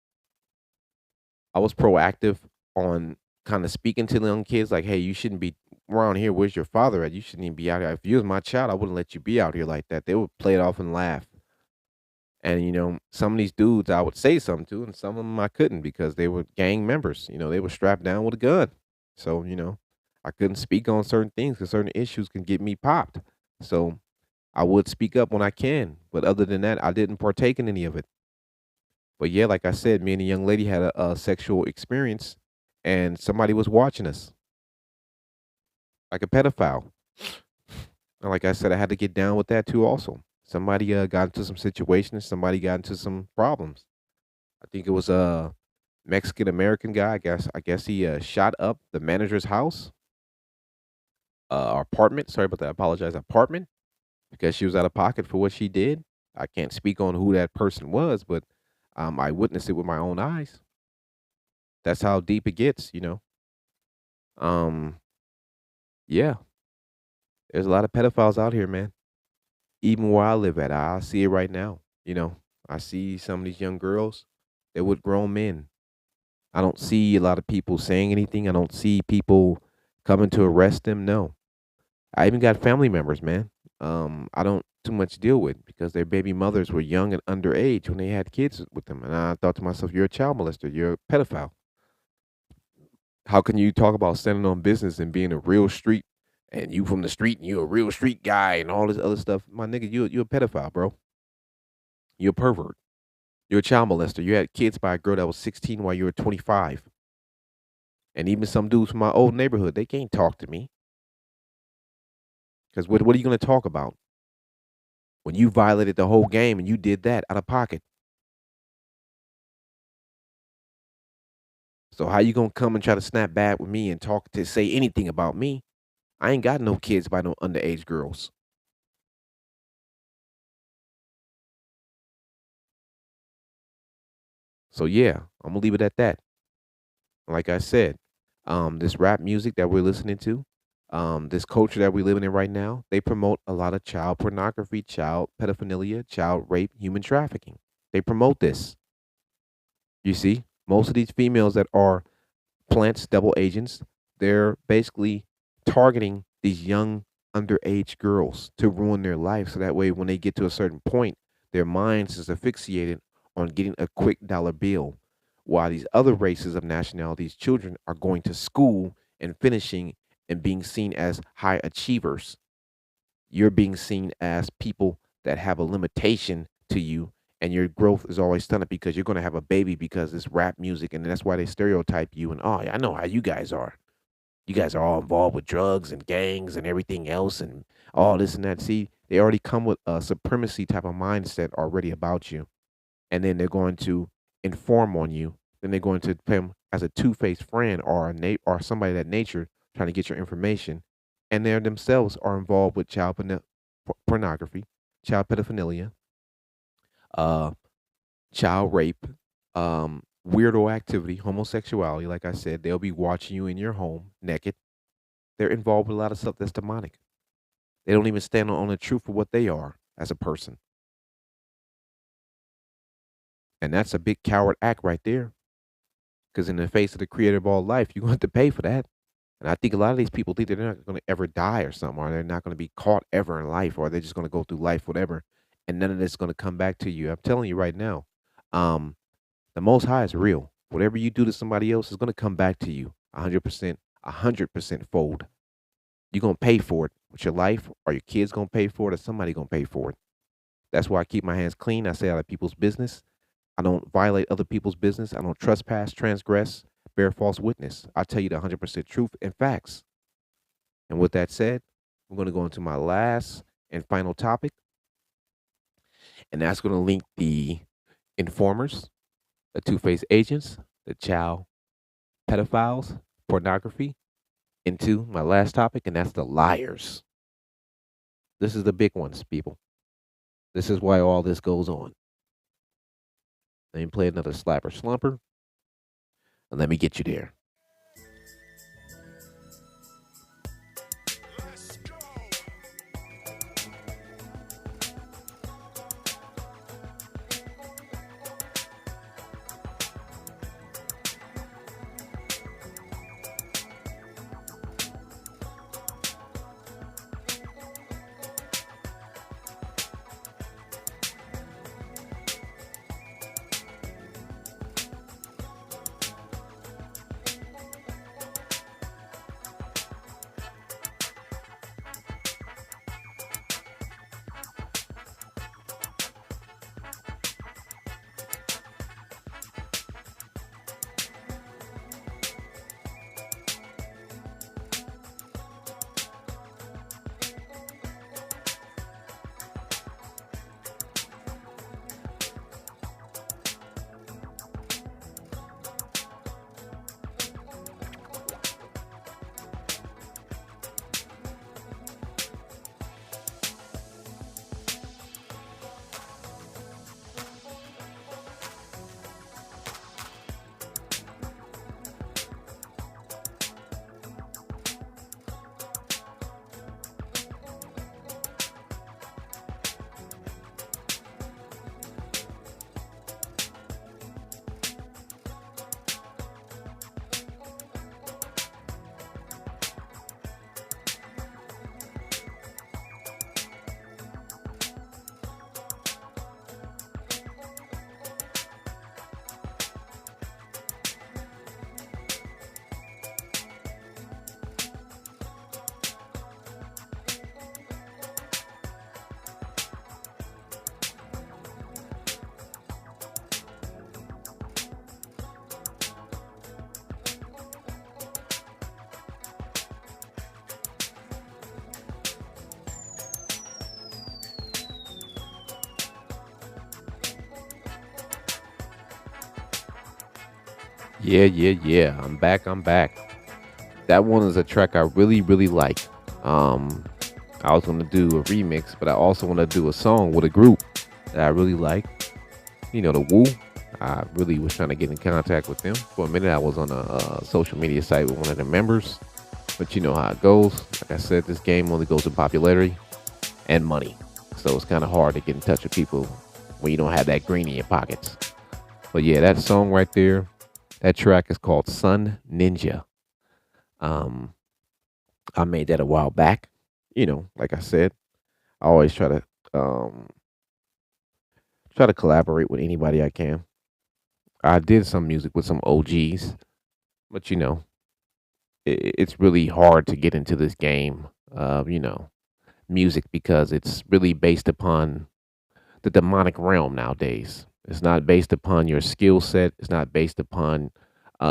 was proactive on kind of speaking to the young kids like, hey, you shouldn't be around here. Where's your father at? You shouldn't even be out here. If you was my child, I wouldn't let you be out here like that. They would play it off and laugh. And some of these dudes I would say something to, and some of them I couldn't because they were gang members. They were strapped down with a gun. So I couldn't speak on certain things because certain issues can get me popped. So I would speak up when I can, But other than that, I didn't partake in any of it. But yeah, like I said, me and a young lady had a sexual experience, and somebody was watching us like a pedophile. And like I said, I had to get down with that too. Also, somebody got into some situations. Somebody got into some problems. I think it was a Mexican American guy. I guess he shot up the manager's house, apartment. Sorry about that. I apologize. Apartment, because she was out of pocket for what she did. I can't speak on who that person was, but I witnessed it with my own eyes. That's how deep it gets. Um, yeah, there's a lot of pedophiles out here, man. Even where I live at, I see it right now. I see some of these young girls. They're with grown men. I don't see a lot of people saying anything. I don't see people coming to arrest them. No, I even got family members, man. I don't too much deal with because their baby mothers were young and underage when they had kids with them, and I thought to myself, "You're a child molester. You're a pedophile. How can you talk about standing on business and being a real street, and you from the street and you a real street guy and all this other stuff? My nigga, you a pedophile, bro. You're a pervert. You're a child molester. You had kids by a girl that was 16 while you were 25. And even some dudes from my old neighborhood, they can't talk to me because what are you going to talk about when you violated the whole game and you did that out of pocket? So how you gonna come and try to snap back with me and talk to say anything about me? I ain't got no kids by no underage girls. So yeah, I'm gonna leave it at that. Like I said, this rap music that we're listening to, this culture that we're living in right now, they promote a lot of child pornography, child pedophilia, child rape, human trafficking. They promote this. You see, most of these females that are plants, double agents, they're basically targeting these young underage girls to ruin their life. So that way, when they get to a certain point, their minds is asphyxiated on getting a quick dollar bill. While these other races of nationalities, children are going to school and finishing and being seen as high achievers. You're being seen as people that have a limitation to you, and your growth is always stunted because you're going to have a baby because it's rap music, and that's why they stereotype you. And oh, yeah, I know how you guys are. You guys are all involved with drugs and gangs and everything else and all this and that. See, they already come with a supremacy type of mindset already about you, and then they're going to inform on you. Then they're going to play 'em as a two-faced friend or or somebody that nature trying to get your information, and they themselves are involved with child pornography, child pedophilia, uh, child rape, weirdo activity, homosexuality. Like I said, they'll be watching you in your home naked. They're involved with a lot of stuff that's demonic. They don't even stand on the truth of what they are as a person, and that's a big coward act right there. Because in the face of the creator of all life, you're going to have to pay for that. And I think a lot of these people think they're not going to ever die or something, or they're not going to be caught ever in life, or they're just going to go through life, whatever, and none of this is going to come back to you. I'm telling you right now, um, the Most High is real. Whatever you do to somebody else is going to come back to you 100%, 100% fold. You're going to pay for it with your life, or your kids going to pay for it, or somebody going to pay for it. That's why I keep my hands clean. I stay out of people's business. I don't violate other people's business. I don't trespass, transgress, bear false witness. I tell you the 100% truth and facts. And with that said, I'm going to go into my last and final topic, and that's going to link the informers, the two-faced agents, the child pedophiles, pornography, into my last topic, and that's the liars. This is the big ones, people. This is why all this goes on. Let me play another slapper slumper, and let me get you there. Yeah, yeah, yeah. I'm back. I'm back. That one is a track I really, really like. Um, I was gonna do a remix, but I also want to do a song with a group that I really like. You know, the Woo. I really was trying to get in contact with them. For a minute, I was on a social media site with one of their members, but you know how it goes. Like I said, this game only goes in popularity and money, so it's kind of hard to get in touch with people when you don't have that green in your pockets. But yeah, that song right there, that track is called Sun Ninja. Um, I made that a while back. You know, like I said, I always um try to collaborate with anybody I can. I did some music with some OGs, but you know, it's really hard to get into this game of music because it's really based upon the demonic realm nowadays. It's not based upon your skill set. It's not based upon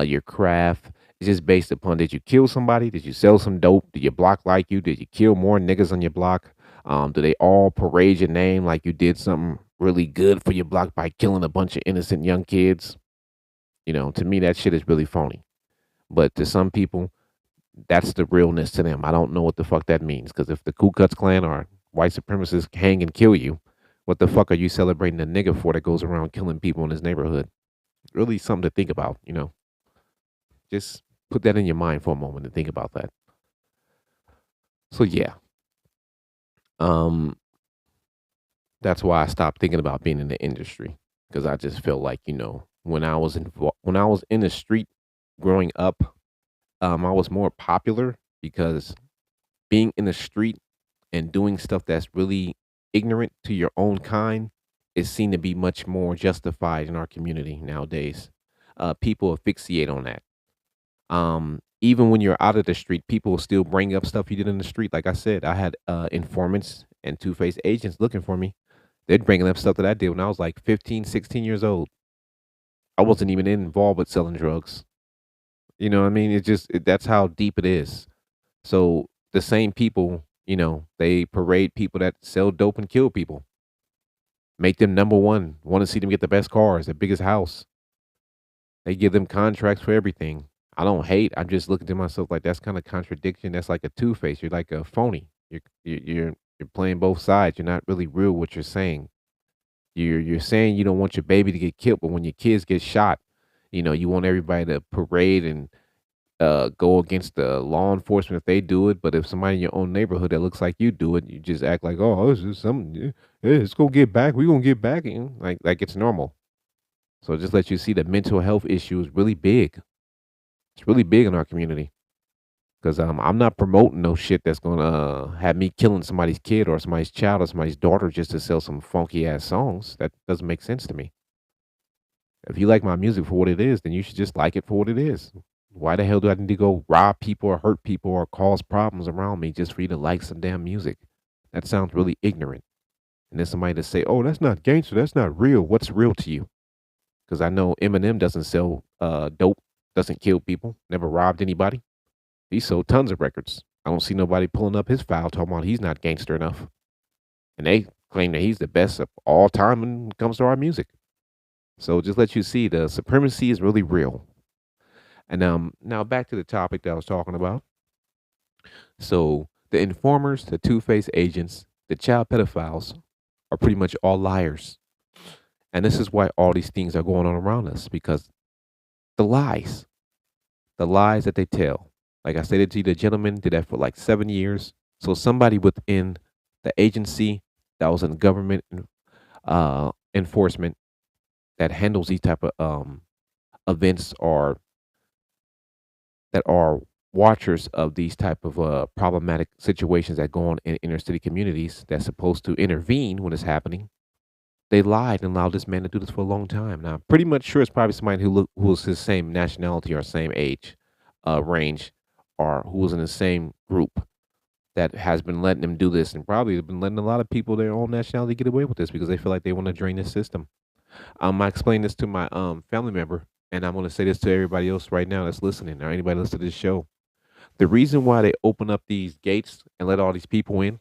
your craft. It's just based upon, did you kill somebody? Did you sell some dope? Did your block like you? Did you kill more niggas on your block? Do they all parade your name like you did something really good for your block by killing a bunch of innocent young kids? You know, to me, that shit is really phony. But to some people, that's the realness to them. I don't know what the fuck that means because if the Ku Klux Klan or white supremacists hang and kill you, what the fuck are you celebrating a nigga for that goes around killing people in his neighborhood? Really something to think about, you know. Just put that in your mind for a moment and think about that. So yeah, um, that's why I stopped thinking about being in the industry because I just felt like when I was in the street growing up, I was more popular because being in the street and doing stuff that's really ignorant to your own kind is seen to be much more justified in our community nowadays. People asphyxiate on that. Even when you're out of the street, people will still bring up stuff you did in the street. Like I said, I had informants and two-faced agents looking for me. They'd bringing up stuff that I did when I was like 15, 16 years old. I wasn't even involved with selling drugs. You know what I mean? That's how deep it is. So the same people, they parade people that sell dope and kill people, make them number one, want to see them get the best cars, the biggest house. They give them contracts for everything. I don't hate. I'm just looking to myself like that's kind of contradiction. That's like a two face. You're like a phony. You're playing both sides. You're not really real what you're saying. You're saying you don't want your baby to get killed, but when your kids get shot, you want everybody to parade and go against the law enforcement if they do it. But if somebody in your own neighborhood that looks like you do it, you just act like, oh, it's just something. Yeah, it's gonna get back. We gonna get back, like it's normal. So just let you see that mental health issue is really big. It's really big in our community because I'm not promoting no shit that's gonna have me killing somebody's kid or somebody's child or somebody's daughter just to sell some funky ass songs. That doesn't make sense to me. If you like my music for what it is, then you should just like it for what it is. Why the hell do I need to go rob people or hurt people or cause problems around me just for you to like some damn music? That sounds really ignorant. And then somebody to say, "Oh, that's not gangster. That's not real." What's real to you? Because I know Eminem doesn't sell dope, doesn't kill people, never robbed anybody. He sold tons of records. I don't see nobody pulling up his file talking about he's not gangster enough. And they claim that he's the best of all time when it comes to our music. So just let you see the supremacy is really real. And now back to the topic that I was talking about. So the informers, the two-faced agents, the child pedophiles are pretty much all liars. And this is why all these things are going on around us because the lies, the lies that they tell. Like I stated to you, the gentleman did that for like 7 years. So somebody within the agency that was in government enforcement that handles these type of events or that are watchers of these type of problematic situations that go on in inner city communities that's supposed to intervene when it's happening. They lied and allowed this man to do this for a long time. Now, I'm pretty much sure it's probably somebody who was his same nationality or same age range, or who was in the same group that has been letting them do this, and probably been letting a lot of people their own nationality get away with this because they feel like they want to drain the system. I explained this to my family member, and I'm going to say this to everybody else right now that's listening, or anybody listening to this show. The reason why they open up these gates and let all these people in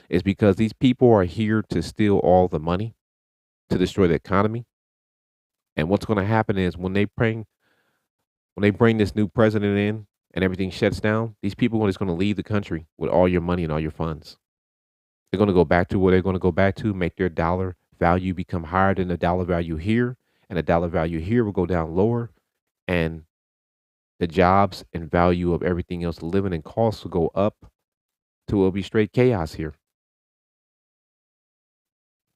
is because these people are here to steal all the money, to destroy the economy. And what's going to happen is when they bring When they bring this new president in and everything shuts down, these people are just going to leave the country with all your money and all your funds. They're going to go back to where they're going to go back to, make their dollar value become higher than the dollar value here, and the dollar value here will go down lower, and the jobs and value of everything else living and costs will go up to it'll be straight chaos here.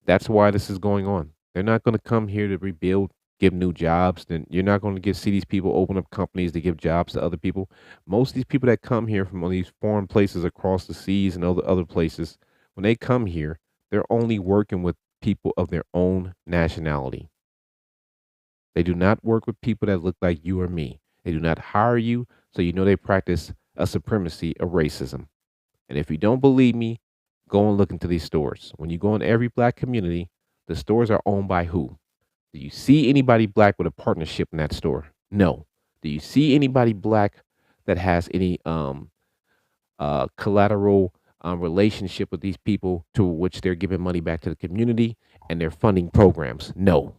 That's why this is going on. They're not going to come here to rebuild, give new jobs. Then you're not going to get see these people open up companies to give jobs to other people. Most of these people that come here from all these foreign places across the seas and other places, when they come here, they're only working with people of their own nationality. They do not work with people that look like you or me. They do not hire you, so you know they practice a supremacy of racism. And if you don't believe me, go and look into these stores. When you go in every black community, the stores are owned by who? Do you see anybody black with a partnership in that store? No. Do you see anybody black that has any collateral relationship with these people to which they're giving money back to the community and they're funding programs? No.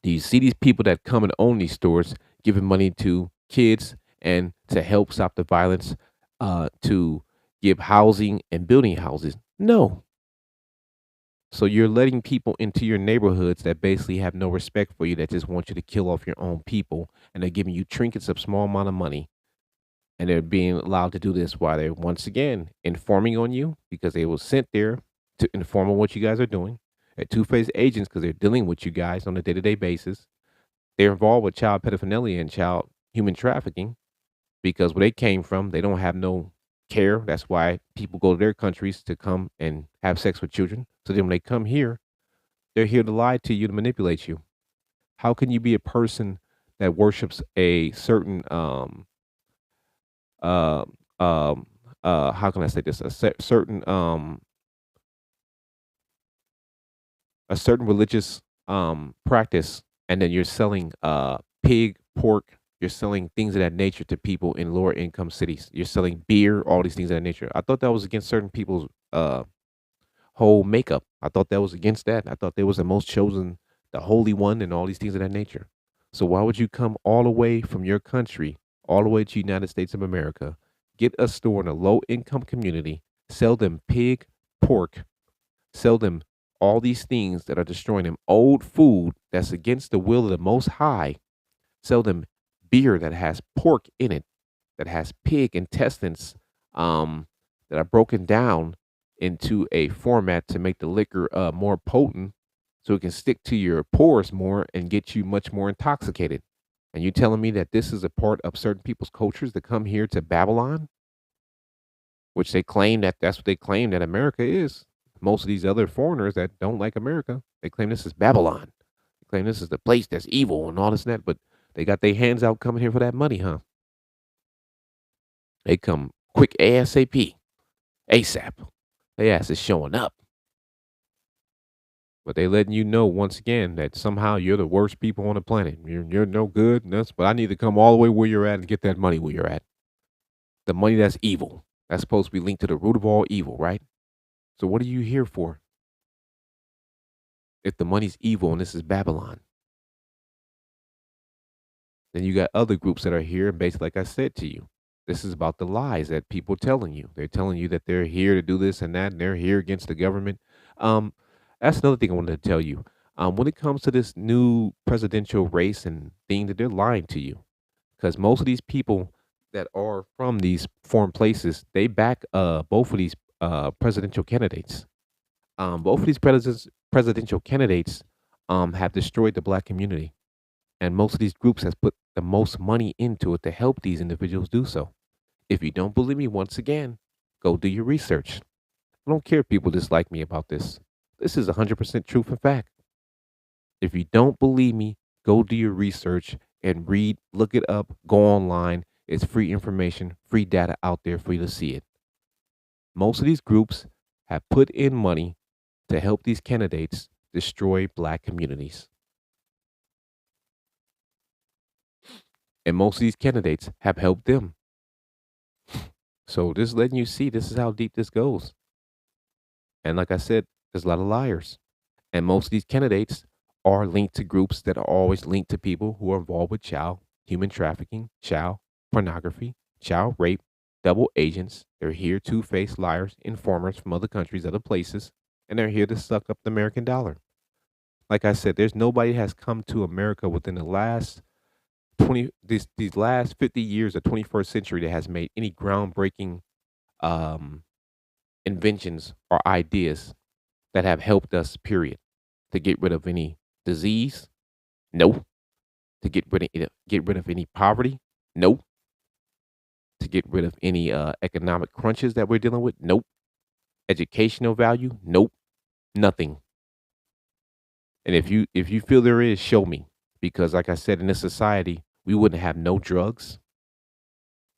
Do you see these people that come and own these stores giving money to kids and to help stop the violence, to give housing and building houses? No. So you're letting people into your neighborhoods that basically have no respect for you, that just want you to kill off your own people, and they're giving you trinkets of small amount of money, and they're being allowed to do this while they're once again informing on you because they were sent there to inform on what you guys are doing. They're two-faced agents because they're dealing with you guys on a day-to-day basis. They're involved with child pedophilia and child human trafficking because where they came from, they don't have no care. That's why people go to their countries to come and have sex with children. So then when they come here, they're here to lie to you, to manipulate you. How can you be a person that worships a certain uh how can I say this? A certain religious practice, and then you're selling pig, pork, you're selling things of that nature to people in lower income cities. You're selling beer, all these things of that nature. I thought that was against certain people's whole makeup. I thought that was against that. I thought they was the most chosen, the holy one, and all these things of that nature. So why would you come all the way from your country, all the way to United States of America, get a store in a low income community, sell them pig, pork, sell them all these things that are destroying them, old food that's against the will of the Most High, sell them beer that has pork in it, that has pig intestines, that are broken down into a format to make the liquor more potent so it can stick to your pores more and get you much more intoxicated. And you telling me that this is a part of certain people's cultures that come here to Babylon, which they claim that that's what they claim that America is. Most of these other foreigners that don't like America, they claim this is Babylon. They claim this is the place that's evil and all this and that, but they got their hands out coming here for that money, huh? They come quick ASAP, ASAP. They ass is showing up. But they letting you know once again that somehow you're the worst people on the planet. You're no good, and that's but I need to come all the way where you're at and get that money where you're at. The money that's evil. That's supposed to be linked to the root of all evil, right? So what are you here for? If the money's evil and this is Babylon, then you got other groups that are here, and basically, like I said to you, this is about the lies that people are telling you. They're telling you that they're here to do this and that, and they're here against the government. Um, that's another thing I wanted to tell you. When it comes to this new presidential race and thing, that they're lying to you because most of these people that are from these foreign places, they back both of these presidential candidates. Both of these presidential candidates have destroyed the black community, and most of these groups has put the most money into it to help these individuals do so. If you don't believe me, once again, go do your research. I don't care if people dislike me about this. This is 100% truth and fact. If you don't believe me, go do your research and read, look it up, go online. It's free information, free data out there for you to see it. Most of these groups have put in money to help these candidates destroy black communities. And most of these candidates have helped them. So this is letting you see this is how deep this goes. And like I said, there's a lot of liars. And most of these candidates are linked to groups that are always linked to people who are involved with child human trafficking, child pornography, child rape, double agents. They're here two-faced liars, informers from other countries, other places, and they're here to suck up the American dollar. Like I said, there's nobody has come to America within the last 20 these last 50 years of 21st century that has made any groundbreaking um inventions or ideas that have helped us, period. To get rid of any disease? No. To get rid of any poverty? Nope. To get rid of any economic crunches that we're dealing with? Nope. Educational value? Nope. Nothing. And if you feel there is, show me. Because like I said, in this society, we wouldn't have no drugs.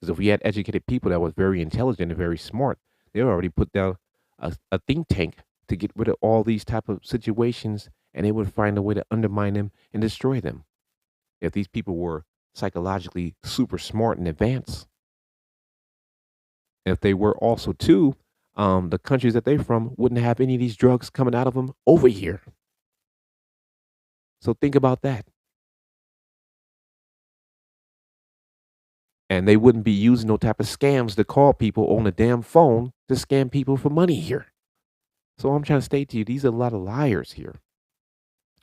Because if we had educated people that was very intelligent and very smart, they already put down a think tank to get rid of all these type of situations, and they would find a way to undermine them and destroy them. If these people were psychologically super smart and advanced, if they were also too, the countries that they're from wouldn't have any of these drugs coming out of them over here. So think about that. And they wouldn't be using no type of scams to call people on the damn phone to scam people for money here. So I'm trying to state to you, these are a lot of liars here.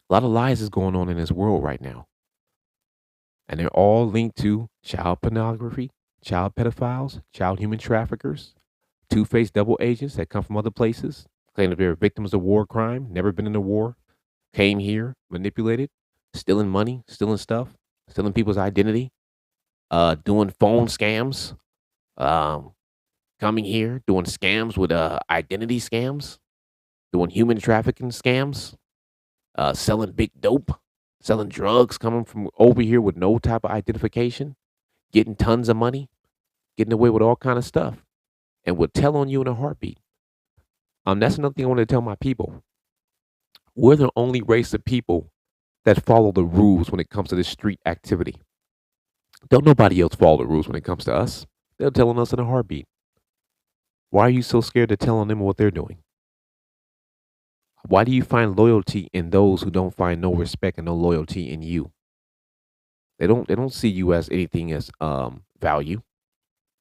A lot of lies is going on in this world right now. And they're all linked to child pornography, child pedophiles, child human traffickers, two-faced double agents that come from other places, claim that they're victims of war crime, never been in a war, came here, manipulated, stealing money, stealing stuff, stealing people's identity, doing phone scams, um, coming here, doing scams with identity scams, doing human trafficking scams, selling big dope, selling drugs coming from over here with no type of identification, getting tons of money, getting away with all kind of stuff, and would tell on you in a heartbeat. That's another thing I want to tell my people. We're the only race of people that follow the rules when it comes to this street activity. Don't nobody else follow the rules when it comes to us. They're telling us in a heartbeat. Why are you so scared to tell on them what they're doing? Why do you find loyalty in those who don't find no respect and no loyalty in you? They don't see you as anything as value.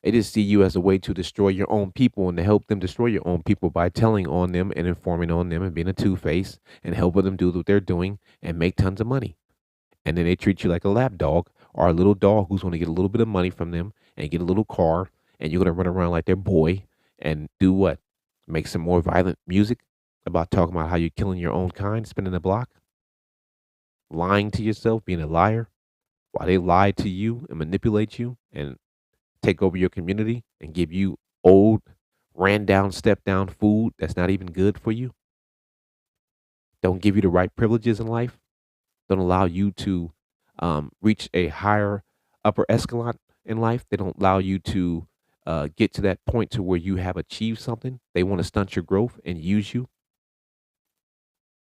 They just see you as a way to destroy your own people and to help them destroy your own people by telling on them and informing on them and being a two-face and helping them do what they're doing and make tons of money. And then they treat you like a lap dog or a little dog who's going to get a little bit of money from them and get a little car, and you're going to run around like their boy and do what? Make some more violent music about talking about how you're killing your own kind, spinning the block, lying to yourself, being a liar, while they lie to you and manipulate you and take over your community and give you old, ran down, step down food that's not even good for you. Don't give you the right privileges in life. Don't allow you to reach a higher upper escalon in life. They don't allow you to get to that point to where you have achieved something. They want to stunt your growth and use you.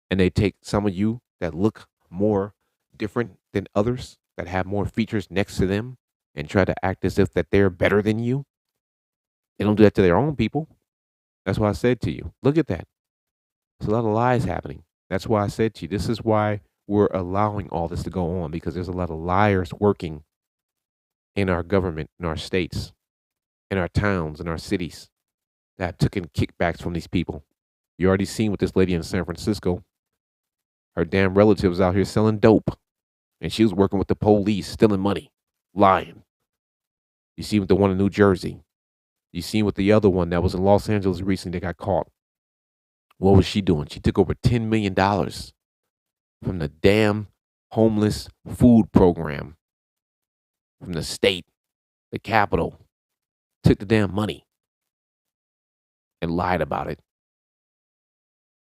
And they take some of you that look more different than others, that have more features next to them, and try to act as if that they're better than you. They don't do that to their own people. That's why I said to you, look at that. There's a lot of lies happening. That's why I said to you, this is why we're allowing all this to go on, because there's a lot of liars working in our government, in our states, in our towns, in our cities that have taken kickbacks from these people. You already seen with this lady in San Francisco. Her damn relatives out here selling dope, and she was working with the police, stealing money, lying. You see with the one in New Jersey. You seen with the other one that was in Los Angeles recently that got caught. What was she doing? She took over $10 million from the damn homeless food program from the state, the capital. Took the damn money and lied about it.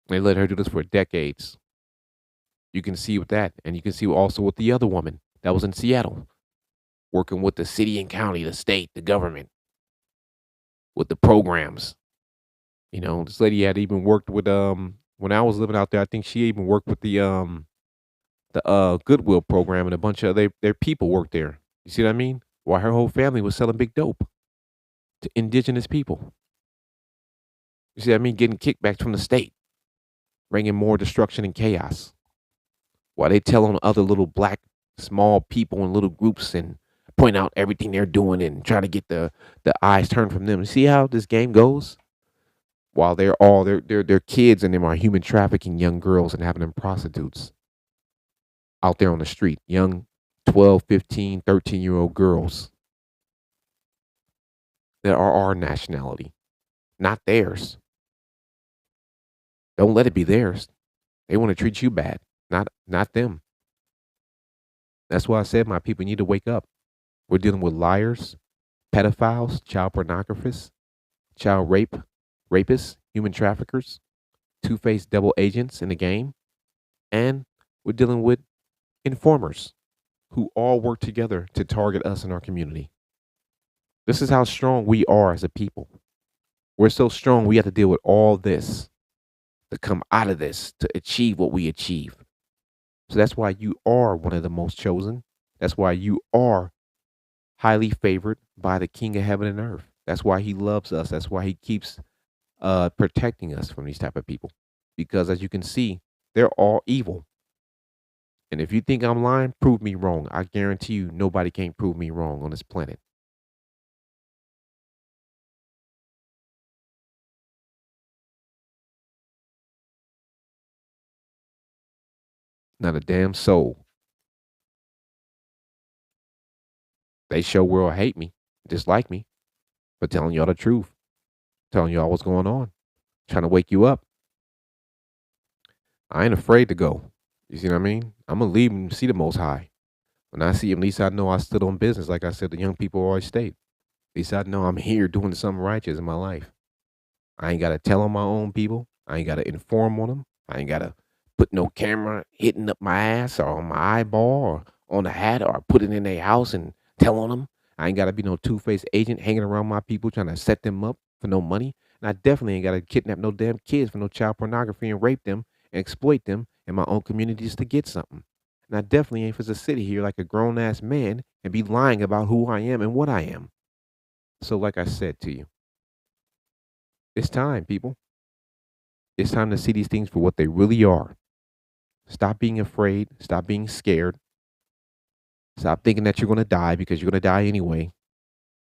They let her do this for decades. You can see with that, and you can see also with the other woman that was in Seattle, working with the city and county, the state, the government, with the programs. This lady had even worked with when I was living out there, I think she even worked with the Goodwill program, and a bunch of their people worked there. You see what I mean? While her whole family was selling big dope to indigenous people. You see what I mean? Getting kickbacks from the state, bringing more destruction and chaos. While they tell on other little black small people in little groups and point out everything they're doing and try to get the eyes turned from them. See how this game goes? While they're kids and them are human trafficking young girls and having them prostitutes out there on the street. Young 12, 15, 13-year-old girls that are our nationality, not theirs. Don't let it be theirs. They want to treat you bad, not them. That's why I said my people need to wake up. We're dealing with liars, pedophiles, child pornographers, child rapists, human traffickers, two-faced double agents in the game, and we're dealing with informers who all work together to target us in our community. This is how strong we are as a people. We're so strong we have to deal with all this to come out of this to achieve what we achieve. So that's why you are one of the most chosen. That's why you are highly favored by the King of heaven and earth. That's why he loves us. That's why he keeps protecting us from these type of people. Because as you can see, they're all evil. And if you think I'm lying, prove me wrong. I guarantee you nobody can prove me wrong on this planet. Not a damn soul. They show world hate me, dislike me, but telling y'all the truth, telling y'all what's going on, trying to wake you up. I ain't afraid to go. You see what I mean? I'm gonna leave and see the Most High. When I see him, at least I know I stood on business. Like I said, the young people always state. At least I know I'm here doing something righteous in my life. I ain't gotta tell on my own people. I ain't gotta inform on them. I ain't gotta put no camera hitting up my ass or on my eyeball or on the hat or put it in their house and tell on them. I ain't gotta be no two-faced agent hanging around my people trying to set them up for no money. And I definitely ain't gotta kidnap no damn kids for no child pornography and rape them and exploit them in my own communities to get something. And I definitely ain't for to sit here like a grown ass man and be lying about who I am and what I am. So, like I said to you, it's time, people. It's time to see these things for what they really are. Stop being afraid. Stop being scared. Stop thinking that you're going to die because you're going to die anyway.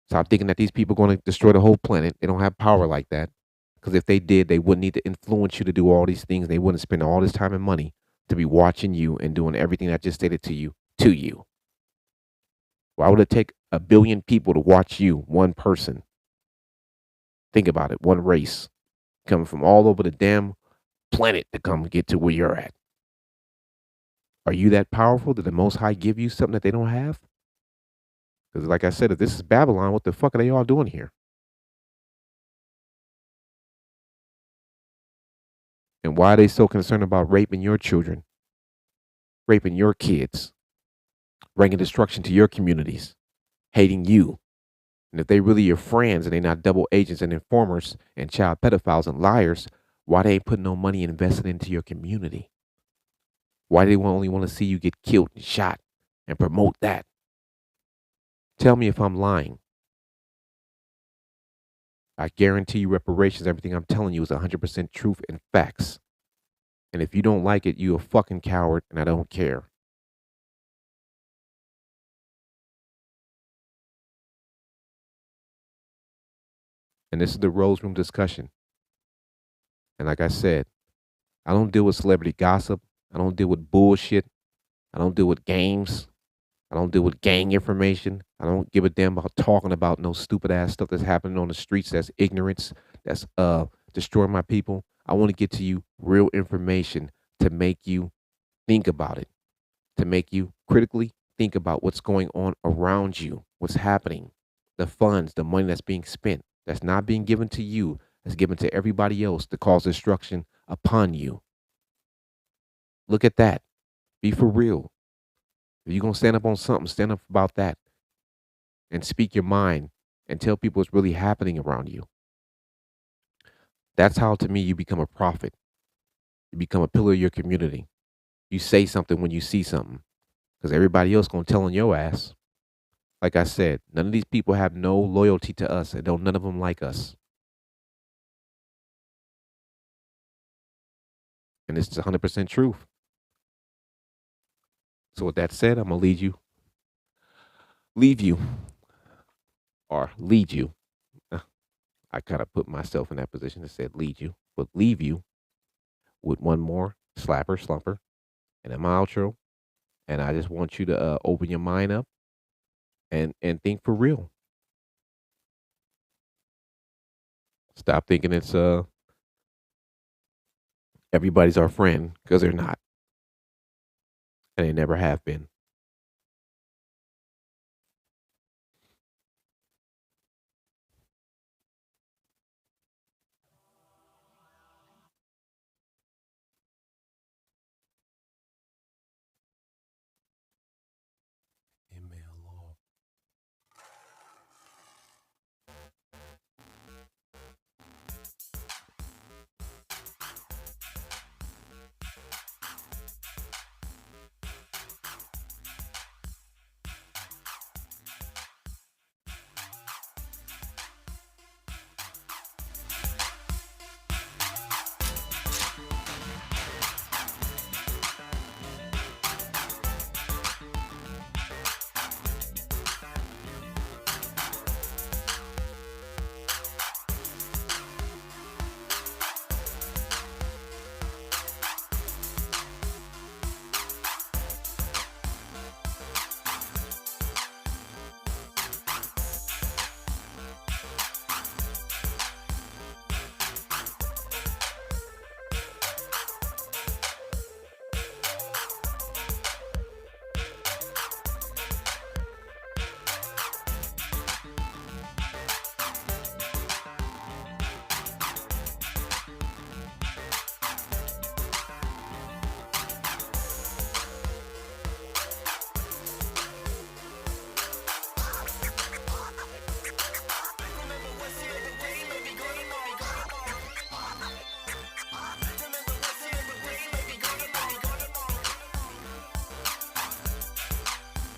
Stop thinking that these people are going to destroy the whole planet. They don't have power like that. Because if they did, they wouldn't need to influence you to do all these things. They wouldn't spend all this time and money to be watching you and doing everything I just stated to you, to you. Why would it take a billion people to watch you, one person? Think about it, one race coming from all over the damn planet to come get to where you're at. Are you that powerful? Did the Most High give you something that they don't have? Because, like I said, if this is Babylon, what the fuck are they all doing here? And why are they so concerned about raping your children, raping your kids, bringing destruction to your communities, hating you? And if they really your friends and they're not double agents and informers and child pedophiles and liars, why they ain't putting no money invested into your community? Why do they only want to see you get killed and shot and promote that? Tell me if I'm lying. I guarantee you reparations, everything I'm telling you is 100% truth and facts. And if you don't like it, you a fucking coward and I don't care. And this is the Rose Room discussion. And like I said, I don't deal with celebrity gossip. I don't deal with bullshit. I don't deal with games. I don't deal with gang information. I don't give a damn about talking about no stupid ass stuff that's happening on the streets that's ignorance, that's destroying my people. I want to get to you real information to make you think about it, to make you critically think about what's going on around you, what's happening, the funds, the money that's being spent, that's not being given to you, that's given to everybody else to cause destruction upon you. Look at that. Be for real. If you're going to stand up on something, stand up about that and speak your mind and tell people what's really happening around you. That's how, to me, you become a prophet. You become a pillar of your community. You say something when you see something because everybody else going to tell on your ass. Like I said, none of these people have no loyalty to us and don't none of them like us. And it's 100% truth. So with that said, I'm gonna leave you, or lead you. Uh, I kind of put myself in that position that said lead you, but leave you with one more slapper, slumper, and then my outro. And I just want you to open your mind up and think for real. Stop thinking it's everybody's our friend, because they're not, and they never have been.